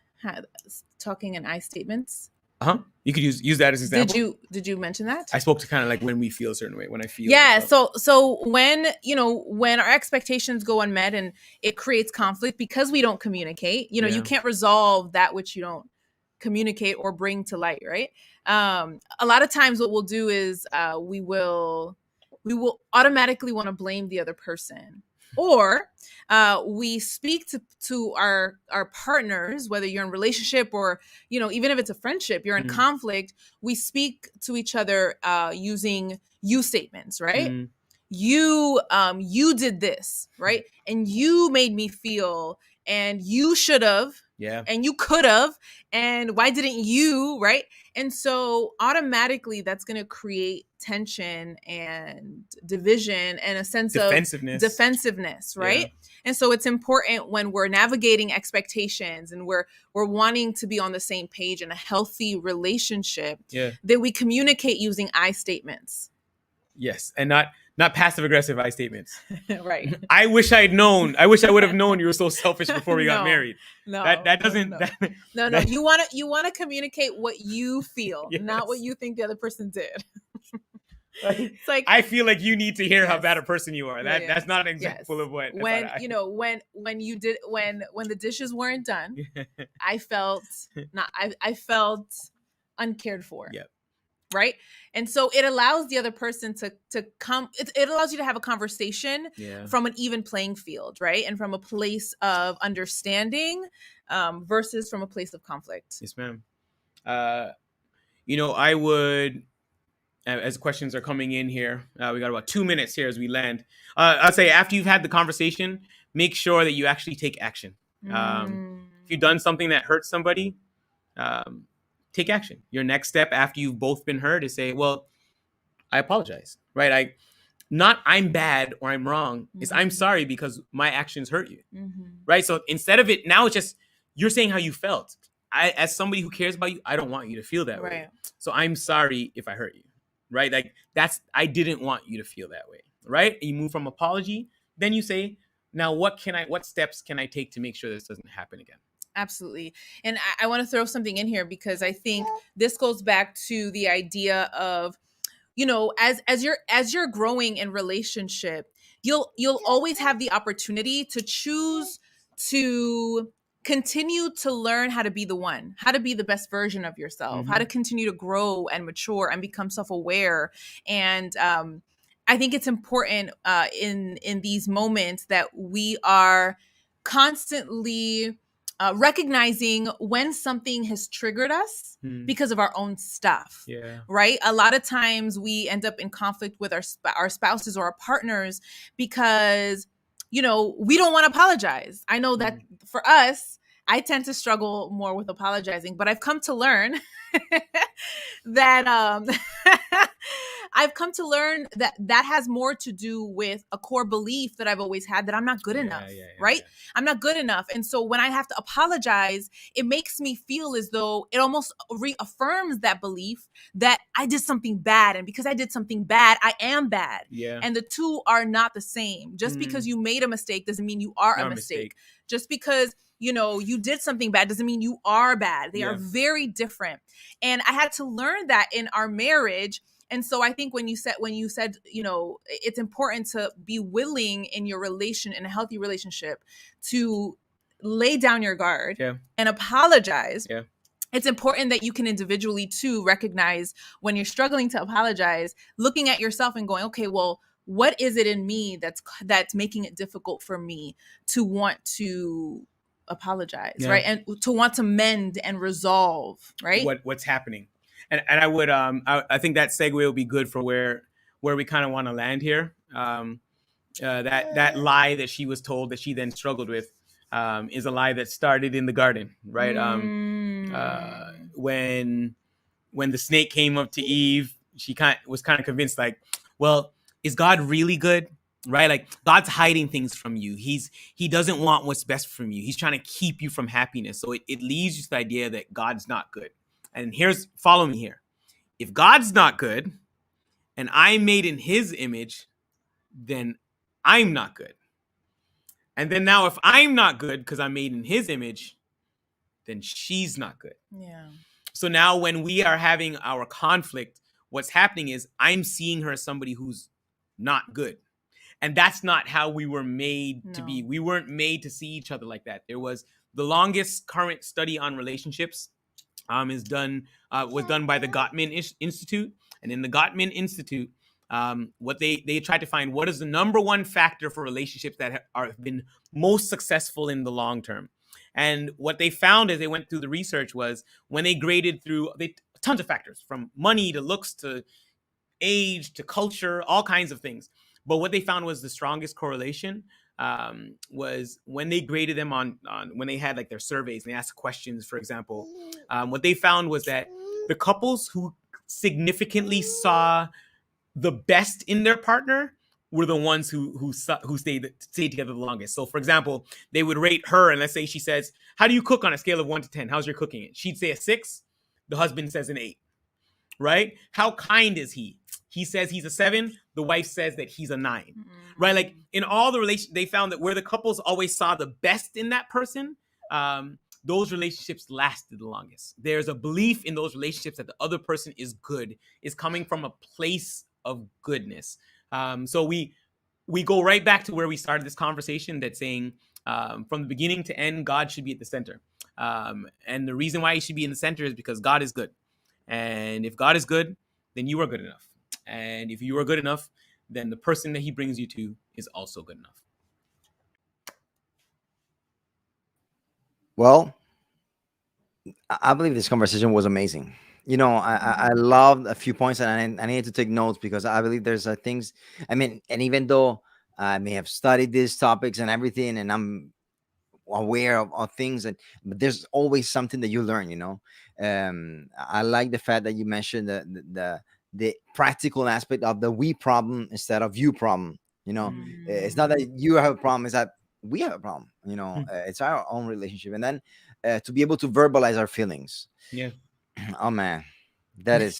talking in I statements. You could use that as an example. Did you mention that? I spoke to kind of like when we feel a certain way, when I feel. Yeah. So when, when our expectations go unmet and it creates conflict because we don't communicate, you can't resolve that which you don't communicate or bring to light. Right. A lot of times what we'll do is we will automatically want to blame the other person. Or we speak to our partners, whether you're in a relationship or, even if it's a friendship, you're in conflict, we speak to each other using you statements, right? You did this, right? And you made me feel, and you should have, and you could have, and why didn't you, right? And so automatically that's going to create tension and division and a sense of defensiveness, right? Yeah. And so it's important when we're navigating expectations and we're wanting to be on the same page in a healthy relationship, that we communicate using I statements. Yes, and not passive aggressive I statements. Right. I wish I would have known you were so selfish before we got married. No, that doesn't. No. You want to communicate what you feel, not what you think the other person did. It's like, I feel like you need to hear how bad a person you are. That's not an example of what. When the dishes weren't done, I felt I felt uncared for. Yep. Right. And so it allows the other person to come. It allows you to have a conversation from an even playing field. Right. And from a place of understanding versus from a place of conflict. Yes, ma'am. I would, as questions are coming in here, we got about 2 minutes here as we land. I'll say after you've had the conversation, make sure that you actually take action. If you've done something that hurts somebody, take action. Your next step after you've both been hurt is say, well, I apologize, right? I'm bad or I'm wrong. Is I'm sorry because my actions hurt you, right? So instead of it, now it's just, you're saying how you felt. As somebody who cares about you, I don't want you to feel that way. So I'm sorry if I hurt you, right? Like I didn't want you to feel that way, right? And you move from apology, then you say, now what steps can I take to make sure this doesn't happen again? Absolutely. And I want to throw something in here because I think this goes back to the idea of, as you're growing in relationship, you'll always have the opportunity to choose to continue to learn how to be the one, how to be the best version of yourself, how to continue to grow and mature and become self-aware. And I think it's important in these moments that we are constantly recognizing when something has triggered us because of our own stuff, right? A lot of times we end up in conflict with our spouses or our partners because, we don't want to apologize. I know that for us, I tend to struggle more with apologizing, but I've come to learn that that has more to do with a core belief that I've always had that I'm not good enough, right? Yeah. I'm not good enough. And so when I have to apologize, it makes me feel as though it almost reaffirms that belief that I did something bad. And because I did something bad, I am bad. Yeah. And the two are not the same. Just because you made a mistake doesn't mean you are a mistake. Just because you did something bad doesn't mean you are bad. They are very different. And I had to learn that in our marriage. And so I think when you said, it's important to be willing in a healthy relationship to lay down your guard and apologize. Yeah. It's important that you can individually too recognize when you're struggling to apologize, looking at yourself and going, okay, well, what is it in me that's making it difficult for me to want to apologize, right? And to want to mend and resolve, right? What's happening. And I would I think that segue will be good for where we kind of want to land here. That lie that she was told that she then struggled with. is a lie that started in the garden, right? When the snake came up to Eve, she was kind of convinced, like, well, is God really good? Right? Like, God's hiding things from you. He doesn't want what's best from you. He's trying to keep you from happiness. So it leads you to the idea that God's not good. And follow me here. If God's not good and I'm made in his image, then I'm not good. And then now if I'm not good because I'm made in his image, then she's not good. Yeah. So now when we are having our conflict, what's happening is I'm seeing her as somebody who's not good. And that's not how we were made to be. We weren't made to see each other like that. There was the longest current study on relationships was done by the Gottman Institute. And in the Gottman Institute, what they tried to find, what is the number one factor for relationships that have been most successful in the long term. And what they found as they went through the research was when they graded through tons of factors, from money to looks to age to culture, all kinds of things. But what they found was the strongest correlation was when they graded them on when they had like their surveys and they asked questions, for example. What they found was that the couples who significantly saw the best in their partner were the ones who stayed together the longest. So, for example, they would rate her, and let's say she says, "How do you cook on a scale of 1 to 10? How's your cooking?" She'd say a 6. The husband says an 8. Right? How kind is he? He says he's a 7. The wife says that he's a 9. Mm-hmm. Right? Like in all the relations, they found that where the couples always saw the best in that person, those relationships lasted the longest. There's a belief in those relationships that the other person is good, is coming from a place of goodness. So we go right back to where we started this conversation, that saying from the beginning to end, God should be at the center. And the reason why he should be in the center is because God is good. And if God is good, then you are good enough. And if you are good enough, then the person that he brings you to is also good enough. Well, I believe this conversation was amazing. You know, I loved a few points, and I needed to take notes because I believe there's things. I mean, and even though I may have studied these topics and everything, and I'm aware of things, but there's always something that you learn. You know, I like the fact that you mentioned the practical aspect of the we problem instead of you problem. You know, it's not that you have a problem; it's that we have a problem. You know, it's our own relationship, and then to be able to verbalize our feelings. Yeah. Oh man, that is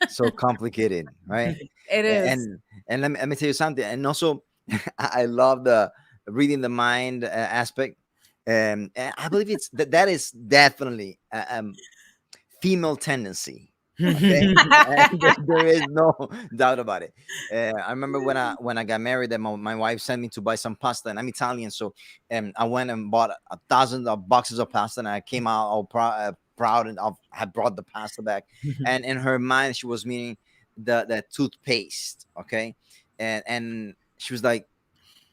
so complicated, right? It is. And let me tell you something. And also, I love the reading the mind aspect. And I believe that is definitely female tendency. Okay? There is no doubt about it. I remember when I got married, that my wife sent me to buy some pasta, and I'm Italian, so I went and bought 1,000 boxes of pasta, and I came out all proud and had brought the pasta back. And in her mind, she was meaning the toothpaste. Okay, and she was like,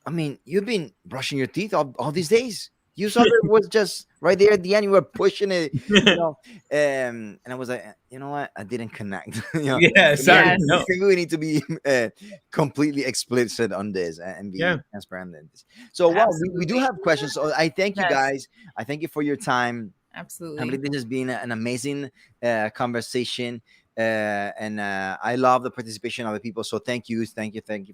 I mean, you've been brushing your teeth all these days. You saw that it was just right there at the end. You were pushing it, you know. And I was like, you know what? I didn't connect. You know? Yeah, sorry. Yes. No. Maybe we need to be completely explicit on this and be transparent in this. So, well, we do have questions. So I thank you guys. I thank you for your time. Absolutely. I believe this has been an amazing conversation. And I love the participation of the people. So thank you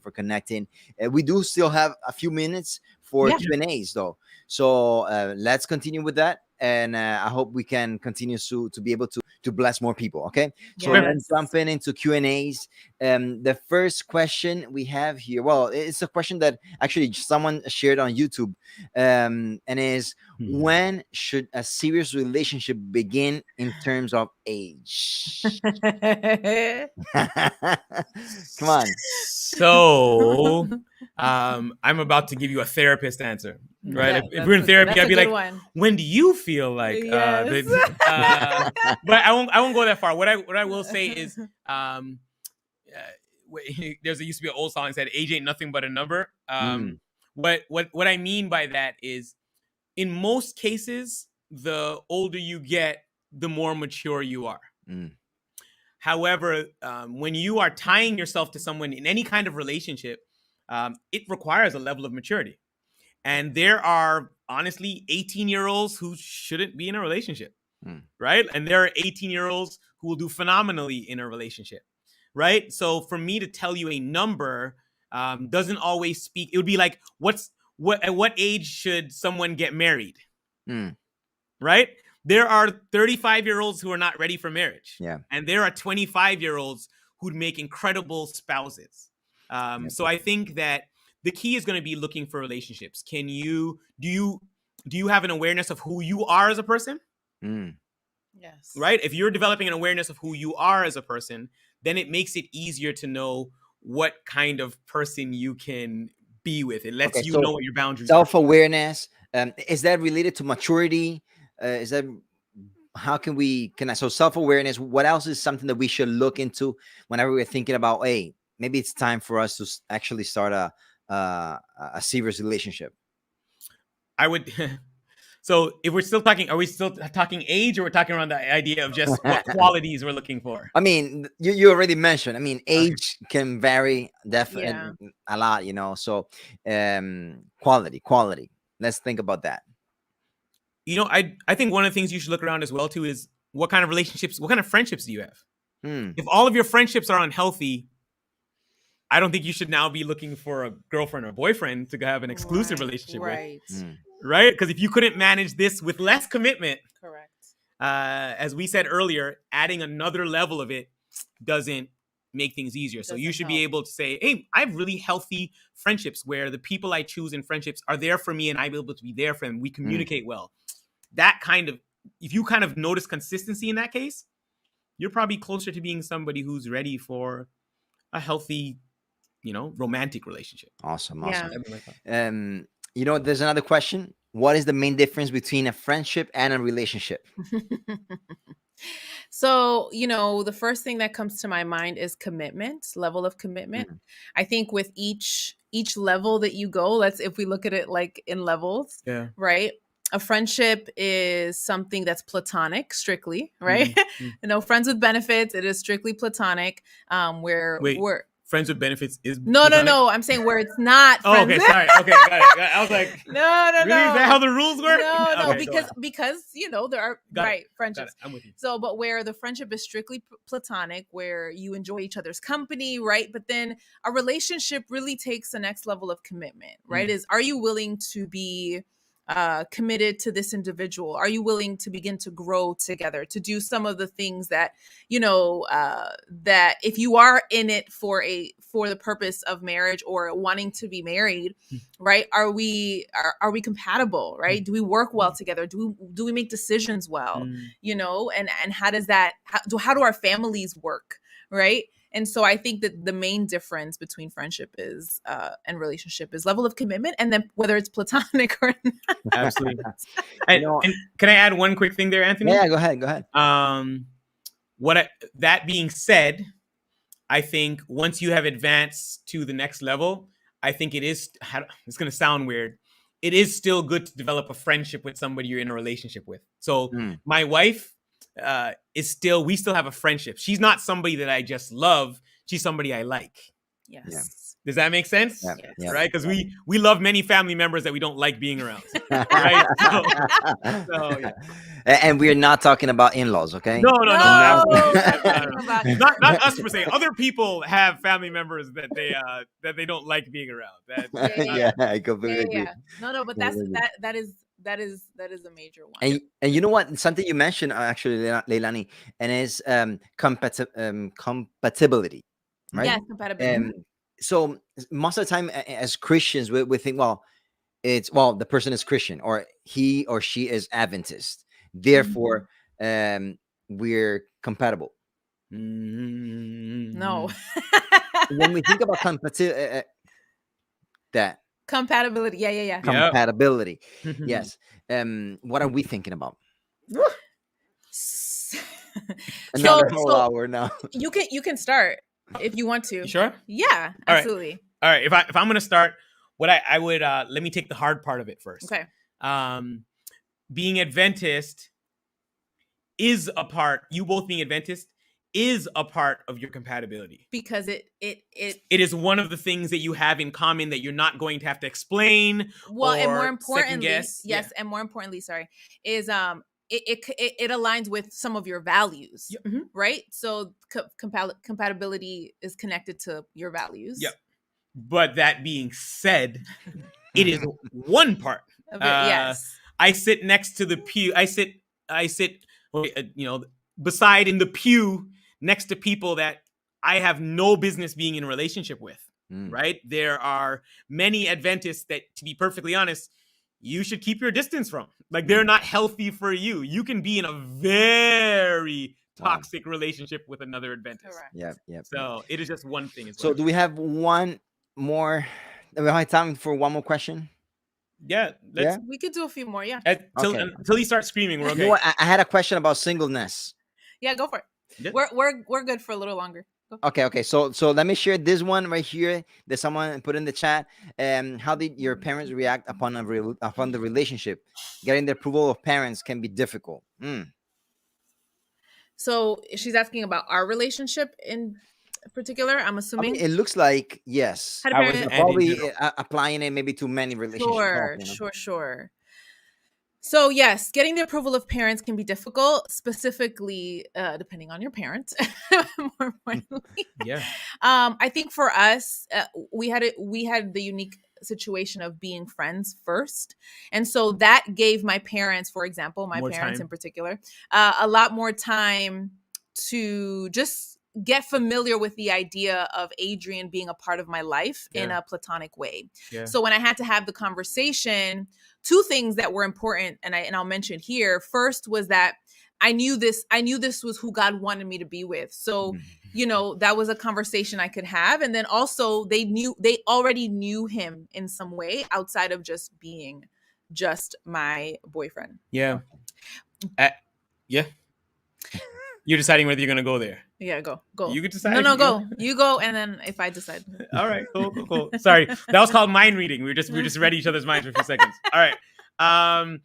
for connecting. We do still have a few minutes for Q&As though. So let's continue with that. And I hope we can continue to be able to bless more people. Okay. So let's jump into Q&As. The first question we have here, well, it's a question that actually someone shared on YouTube, and is, when should a serious relationship begin in terms of age? Come on. So I'm about to give you a therapist answer, right? If we're in therapy, I'd be like, when do you feel like but I won't go that far. What I will say is there used to be an old song that said age ain't nothing but a number. What I mean by that is, in most cases, the older you get, the more mature you are. However, when you are tying yourself to someone in any kind of relationship, it requires a level of maturity. And there are honestly 18-year-olds who shouldn't be in a relationship, right? And there are 18-year-olds who will do phenomenally in a relationship, right? So for me to tell you a number doesn't always speak. It would be like, at what age should someone get married? Right? There are 35-year-olds who are not ready for marriage. Yeah. And there are 25-year-olds who'd make incredible spouses. So I think that the key is going to be looking for relationships. Do you have an awareness of who you are as a person? Yes. Right? If you're developing an awareness of who you are as a person, then it makes it easier to know what kind of person you can be with. It lets you know what your boundaries are. Self-awareness. Is that related to maturity? Is that how can we so self-awareness? What else is something that we should look into whenever we're thinking about, hey, maybe it's time for us to actually start a serious relationship? I would. So if we're still talking, are we still talking age, or we're talking around the idea of just what qualities we're looking for? I mean, you already mentioned. I mean, age can vary definitely a lot, So, quality. Let's think about that. I think one of the things you should look around as well too is what kind of relationships, what kind of friendships do you have? If all of your friendships are unhealthy, I don't think you should now be looking for a girlfriend or boyfriend to have an exclusive relationship with. Right? Because if you couldn't manage this with less commitment, correct. As we said earlier, adding another level of it doesn't make things easier. So you should be able to say, hey, I have really healthy friendships where the people I choose in friendships are there for me and I'm able to be there for them. We communicate well. If you kind of notice consistency in that case, you're probably closer to being somebody who's ready for a healthy, romantic relationship. Awesome. There's another question. What is the main difference between a friendship and a relationship? So, the first thing that comes to my mind is level of commitment. I think with each level that you go, if we look at it like in levels, right? A friendship is something that's platonic, strictly, right? Friends with benefits, it is strictly platonic. We're friends with benefits is no. I'm saying where it's not. Oh, okay, sorry. Okay, got it. I was like, no. Really? Is that how the rules work? No, because there are friendships. I'm with you. So, but where the friendship is strictly platonic, where you enjoy each other's company, right? But then a relationship really takes the next level of commitment, right? Are you willing to be committed to this individual? Are you willing to begin to grow together, to do some of the things that that if you are in it for the purpose of marriage or wanting to be married, right? Are we compatible, right? Do we work well together? Do we make decisions well? And how does that how do our families work, right? And so I think that the main difference between friendship is and relationship is level of commitment, and then whether it's platonic or not. Absolutely. And can I add one quick thing there, Anthony? Yeah, go ahead. That being said, I think once you have advanced to the next level, I think it's going to sound weird. It is still good to develop a friendship with somebody you're in a relationship with. So my wife, we still have a friendship. She's not somebody that I just love. She's somebody I like. Yes. Yeah. Does that make sense? Yeah. Right? Because we love many family members that we don't like being around. Right? So yeah. And we're not talking about in-laws, okay? No. Not Not us per se. Other people have family members that they don't like being around. I completely agree. No, but that is a major one. And you know what? Something you mentioned actually, Leilani, and is compatibility, right? Yes, compatibility. So most of the time as Christians, we think, the person is Christian or he or she is Adventist. Therefore, we're compatible. No. When we think about compatibility, compatibility. Yes. What are we thinking about? Another whole hour now. You can start if you want to. You sure? Yeah, absolutely. All right. If I'm going to start, what I would let me take the hard part of it first. Okay. Being Adventist is a part. You both being Adventist is a part of your compatibility. Because it is one of the things that you have in common that you're not going to have to explain. Well, and more or importantly, second guess. yes, and more importantly, sorry, is it aligns with some of your values, right? So compatibility is connected to your values. Yep. But that being said, it is one part. Yes. I sit next to the pew. I sit, beside in the pew next to people that I have no business being in a relationship with. Right? There are many Adventists that, to be perfectly honest, you should keep your distance from. Like, they're not healthy for you. You can be in a very toxic relationship with another Adventist. Correct. Yep. So it is just one thing as well. So do we have one more? Do we have time for one more question? Yeah. We could do a few more. Yeah. Until he starts screaming, we're okay. You know what? I had a question about singleness. Yeah, go for it. Yeah. We're good for a little longer. Okay. So let me share this one right here that someone put in the chat. How did your parents react upon the relationship? Getting the approval of parents can be difficult. So she's asking about our relationship in particular, I'm assuming. It looks like yes. I was probably applying it maybe to many relationships. Sure. So yes, getting the approval of parents can be difficult, specifically depending on your parents. More importantly, yeah. I think for us, we had the unique situation of being friends first, and so that gave my parents, for example, in particular, a lot more time to just get familiar with the idea of Adrian being a part of my life in a platonic way. Yeah. So when I had to have the conversation, two things that were important, and I'll mention here. First was that I knew this was who God wanted me to be with. So, that was a conversation I could have. And then also they already knew him in some way outside of just being just my boyfriend. Yeah. Yeah. You're deciding whether you're going to go there. Yeah, go. You could decide. No, go. You go, and then if I decide. All right, cool. Sorry, that was called mind reading. We just read each other's minds for a few seconds. All right.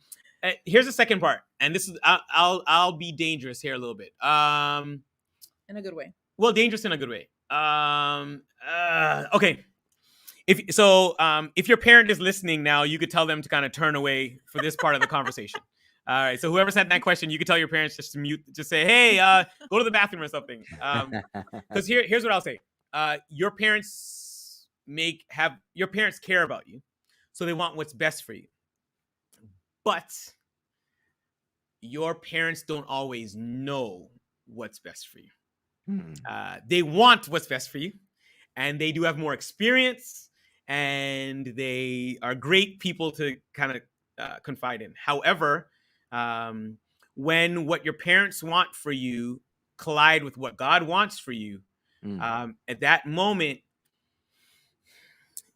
Here's the second part, and this is I'll be dangerous here a little bit. In a good way. Well, dangerous in a good way. Okay. If your parent is listening now, you could tell them to kind of turn away for this part of the conversation. All right. So whoever sent that question, you could tell your parents just to mute, just say, hey, go to the bathroom or something. Because here's what I'll say. Your parents care about you. So they want what's best for you. But your parents don't always know what's best for you. They want what's best for you. And they do have more experience. And they are great people to kind of confide in. However, when what your parents want for you collide with what God wants for you, at that moment,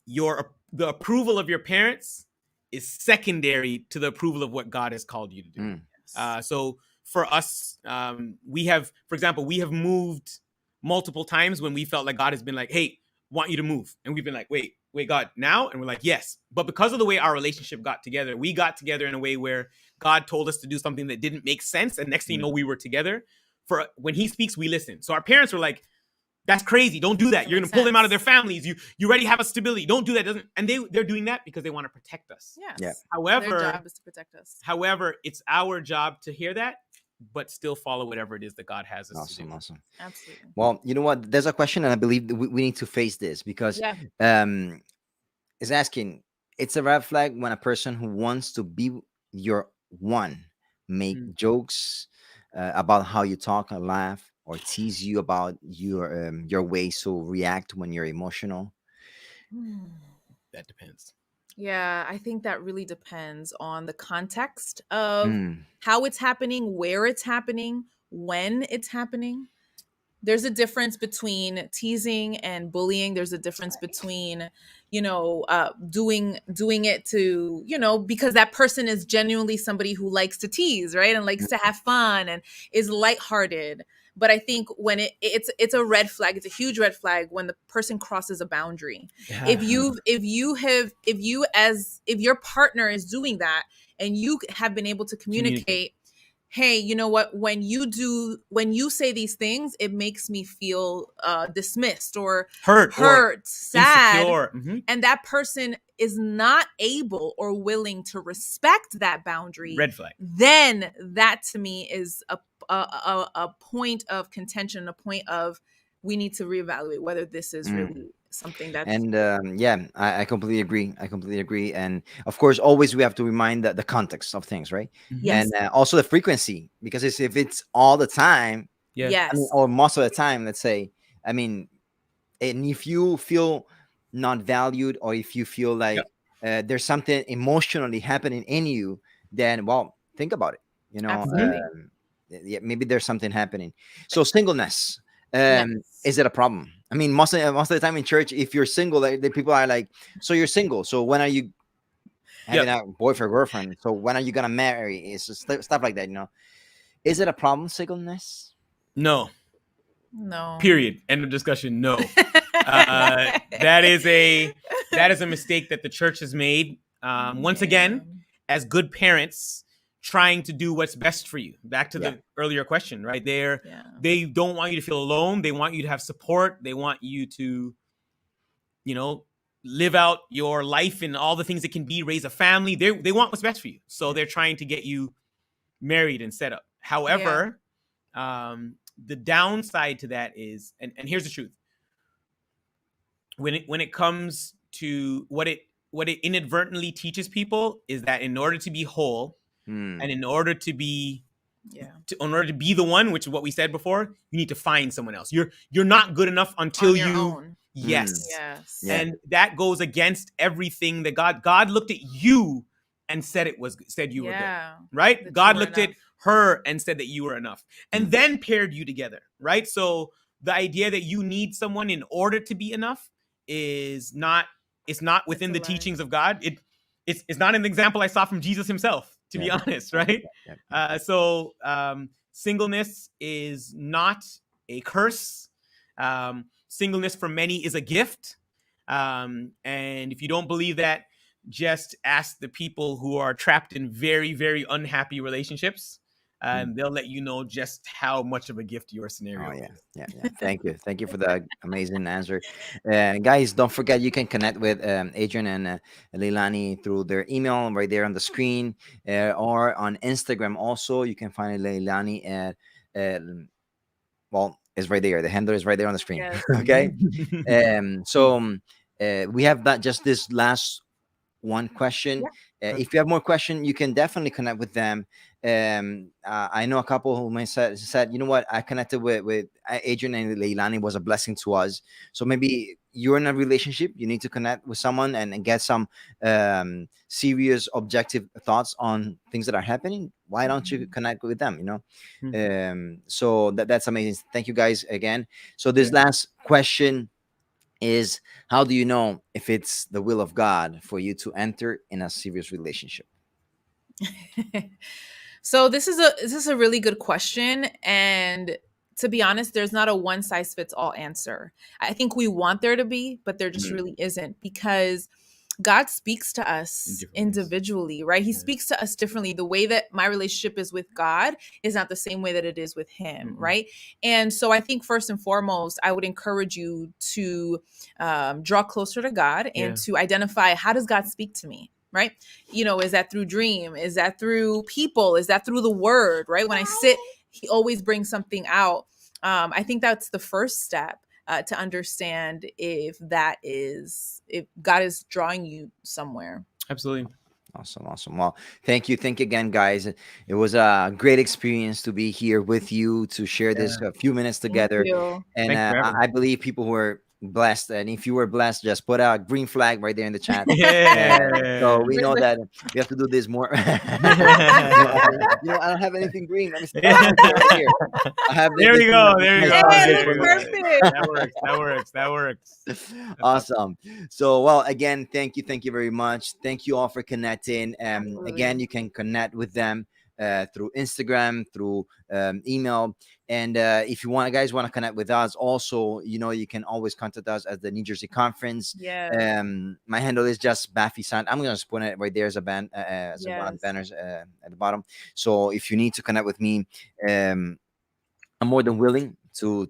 the approval of your parents is secondary to the approval of what God has called you to do. So for us, we have moved multiple times when we felt like God has been like, hey, want you to move. And we've been like, wait, God, now? And we're like, yes. But because of the way our relationship got together, we got together in a way where God told us to do something that didn't make sense. And next thing you know, we were together. For when he speaks, we listen. So our parents were like, that's crazy. Don't do that. You're going to pull them out of their families. You already have a stability. Don't do that. And they're doing that because they want to protect us. Yes. Yeah. However, their job is to protect us. However, it's our job to hear that, but still follow whatever it is that God has us to do. Awesome. Absolutely. Well, you know what? There's a question, and I believe we need to face this because it's asking, it's a red flag when a person who wants to be your one make jokes about how you talk and laugh, or tease you about your ways to react when you're emotional. That depends. Yeah, I think that really depends on the context of how it's happening, where it's happening, when it's happening. There's a difference between teasing and bullying. There's a difference between, doing it to, because that person is genuinely somebody who likes to tease, right? And likes to have fun and is lighthearted. But I think when it's a red flag, it's a huge red flag when the person crosses a boundary. Yeah. If your partner is doing that and you have been able to communicate, hey, you know what, when you say these things, it makes me feel dismissed or hurt, sad, insecure. and that person is not able or willing to respect that boundary, Red flag. then that to me is a point of contention, a point of we need to reevaluate whether this is really something that's. And yeah, I completely agree. I completely agree. And of course, always we have to remind the context of things, right? Yes. And also the frequency, because if it's all the time, Yeah. Yes. I mean, or most of the time, let's say, I mean, and if you feel not valued, or if you feel like there's something emotionally happening in you, then, well, think about it. You know, Absolutely. yeah, maybe there's something happening. So singleness, Yes. is it a problem? I mean, most of the time in church, if you're single, the people are like, so you're single, so when are you having a boyfriend, girlfriend? So when are you gonna marry? It's just stuff like that, you know. Is it a problem, singleness? No. No. Period. End of discussion. No. That is a mistake that the church has made. Once again, as good parents, trying to do what's best for you. Back to the earlier question, right? They don't want you to feel alone. They want you to have support. They want you to, live out your life and all the things it can be, raise a family. They want what's best for you. So they're trying to get you married and set up. However, the downside to that is, and here's the truth. When it comes to what it inadvertently teaches people is that in order to be whole and in order to be the one, which is what we said before, you need to find someone else. You're not good enough until you own. Yes. And that goes against everything that God looked at you and said you were good. Right? That God looked at her and said that you were enough, and then paired you together. Right? So the idea that you need someone in order to be enough is not within the teachings of God. It's not an example I saw from Jesus himself, to be honest, right? So singleness is not a curse. Singleness for many is a gift. And if you don't believe that, just ask the people who are trapped in very, very unhappy relationships. And they'll let you know just how much of a gift your scenario is. Yeah. Thank you for the amazing answer. Guys, don't forget you can connect with Adrian and Leilani through their email right there on the screen, or on Instagram. Also, you can find Leilani at well, it's right there. The handle is right there on the screen. Okay. So we have that, just this last one question. If you have more questions, you can definitely connect with them. I know a couple who may said, you know what, I connected with Adrian and Leilani, was a blessing to us. So maybe you're in a relationship, you need to connect with someone and get some serious, objective thoughts on things that are happening. Why don't you connect with them? So that's amazing. Thank you guys again. So this last question is, how do you know if it's the will of God for you to enter in a serious relationship? So this is a really good question, and to be honest, there's not a one size fits all answer. I think we want there to be, but there just really isn't, because God speaks to us individually, right? He speaks to us differently. The way that my relationship is with God is not the same way that it is with him, right? And so I think first and foremost, I would encourage you to draw closer to God and to identify, how does God speak to me, right? Is that through dream? Is that through people? Is that through the word, right? When I sit, he always brings something out. I think that's the first step. To understand if God is drawing you somewhere. Absolutely. Awesome. Well, thank you again, guys. It was a great experience to be here with you to share this a few minutes together. And I believe people who are blessed, and if you were blessed, just put a green flag right there in the chat. So we know that we have to do this more. I don't have anything green. Let me start right here. There we go. Perfect. That works. Awesome. So, well, again, thank you very much. Thank you all for connecting. Again, you can connect with them through Instagram, through email. And if you want, guys, want to connect with us, also, you can always contact us at the New Jersey Conference. Yes. My handle is just Baffy San. I'm gonna just put it right there as a band, as one of the Yes. banners at the bottom. So if you need to connect with me, um, I'm more than willing to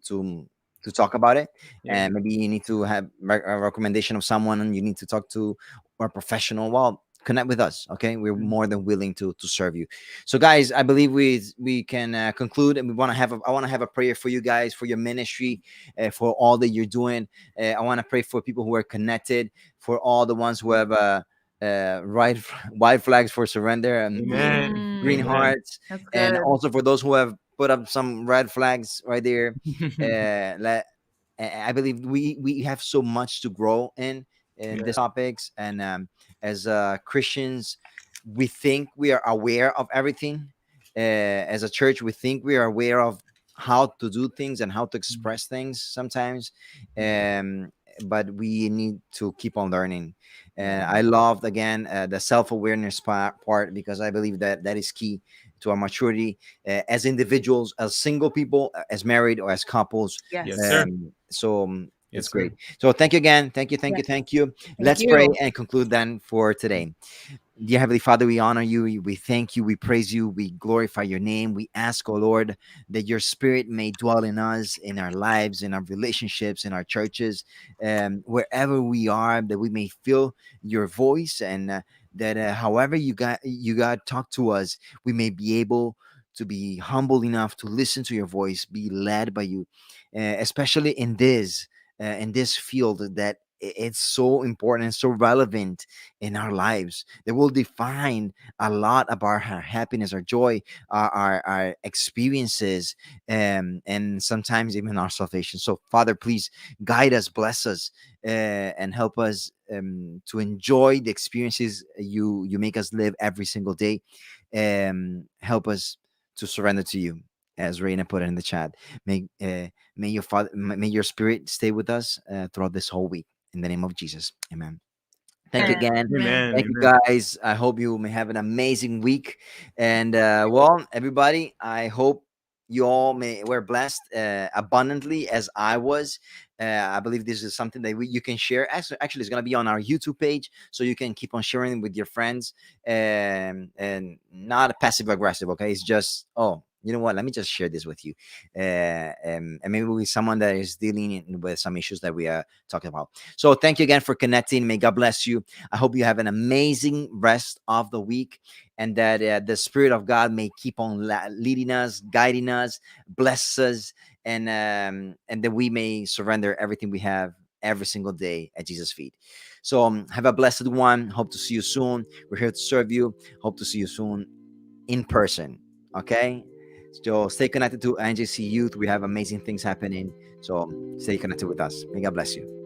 talk about it. Yeah. And maybe you need to have a recommendation of someone, and you need to talk to or a professional. Well, connect with us. Okay, we're Mhm. more than willing to serve you. So, guys, I believe we can conclude, and we want to have I want to have a prayer for you guys, for your ministry, for all that you're doing. I want to pray for people who are connected, for all the ones who have right white flags for surrender and Amen. green Amen. hearts, That's and good. also for those who have put up some red flags right there. I believe we have so much to grow in Yeah. these topics, and as Christians, we think we are aware of everything. As a church, we think we are aware of how to do things and how to express things sometimes, um, but we need to keep on learning. Yeah. I loved again the self-awareness part, because I believe that that is key to our maturity as individuals, as single people, as married, or as couples. Yes, Yes. sir. So it's Yes, sir. great. So thank you again. Thank you. Thank you. Yes. Thank you. Thank Let's pray you. and conclude then for today. Dear Heavenly Father, we honor you. We thank you. We praise you. We glorify your name. We ask, oh Lord, that your spirit may dwell in us, in our lives, in our relationships, in our churches, wherever we are, that we may feel your voice, and that however you got talk to us, we may be able to be humble enough to listen to your voice, be led by you, especially in this field that it's so important and so relevant in our lives, that will define a lot about our happiness, our joy, our experiences, and sometimes even our salvation. So, Father, please guide us, bless us, and help us to enjoy the experiences you make us live every single day. Help us to surrender to you, as Reina put it in the chat. May your Father, may your Spirit stay with us throughout this whole week. In the name of Jesus, Amen. Thank you Amen. again. Amen. Amen. Thank you, Amen. guys. I hope you may have an amazing week. And well, everybody, I hope you all may were blessed abundantly as I was. I believe this is something that you can share. Actually, it's going to be on our YouTube page, so you can keep on sharing with your friends, and not passive aggressive. Okay, it's just, oh, you know what? Let me just share this with you, and maybe with someone that is dealing with some issues that we are talking about. So thank you again for connecting. May God bless you. I hope you have an amazing rest of the week, and that the Spirit of God may keep on leading us, guiding us, bless us, and that we may surrender everything we have every single day at Jesus' feet. So have a blessed one. Hope to see you soon. We're here to serve you. Hope to see you soon in person. Okay. So stay connected to NJC Youth. We have amazing things happening. So stay connected with us. May God bless you.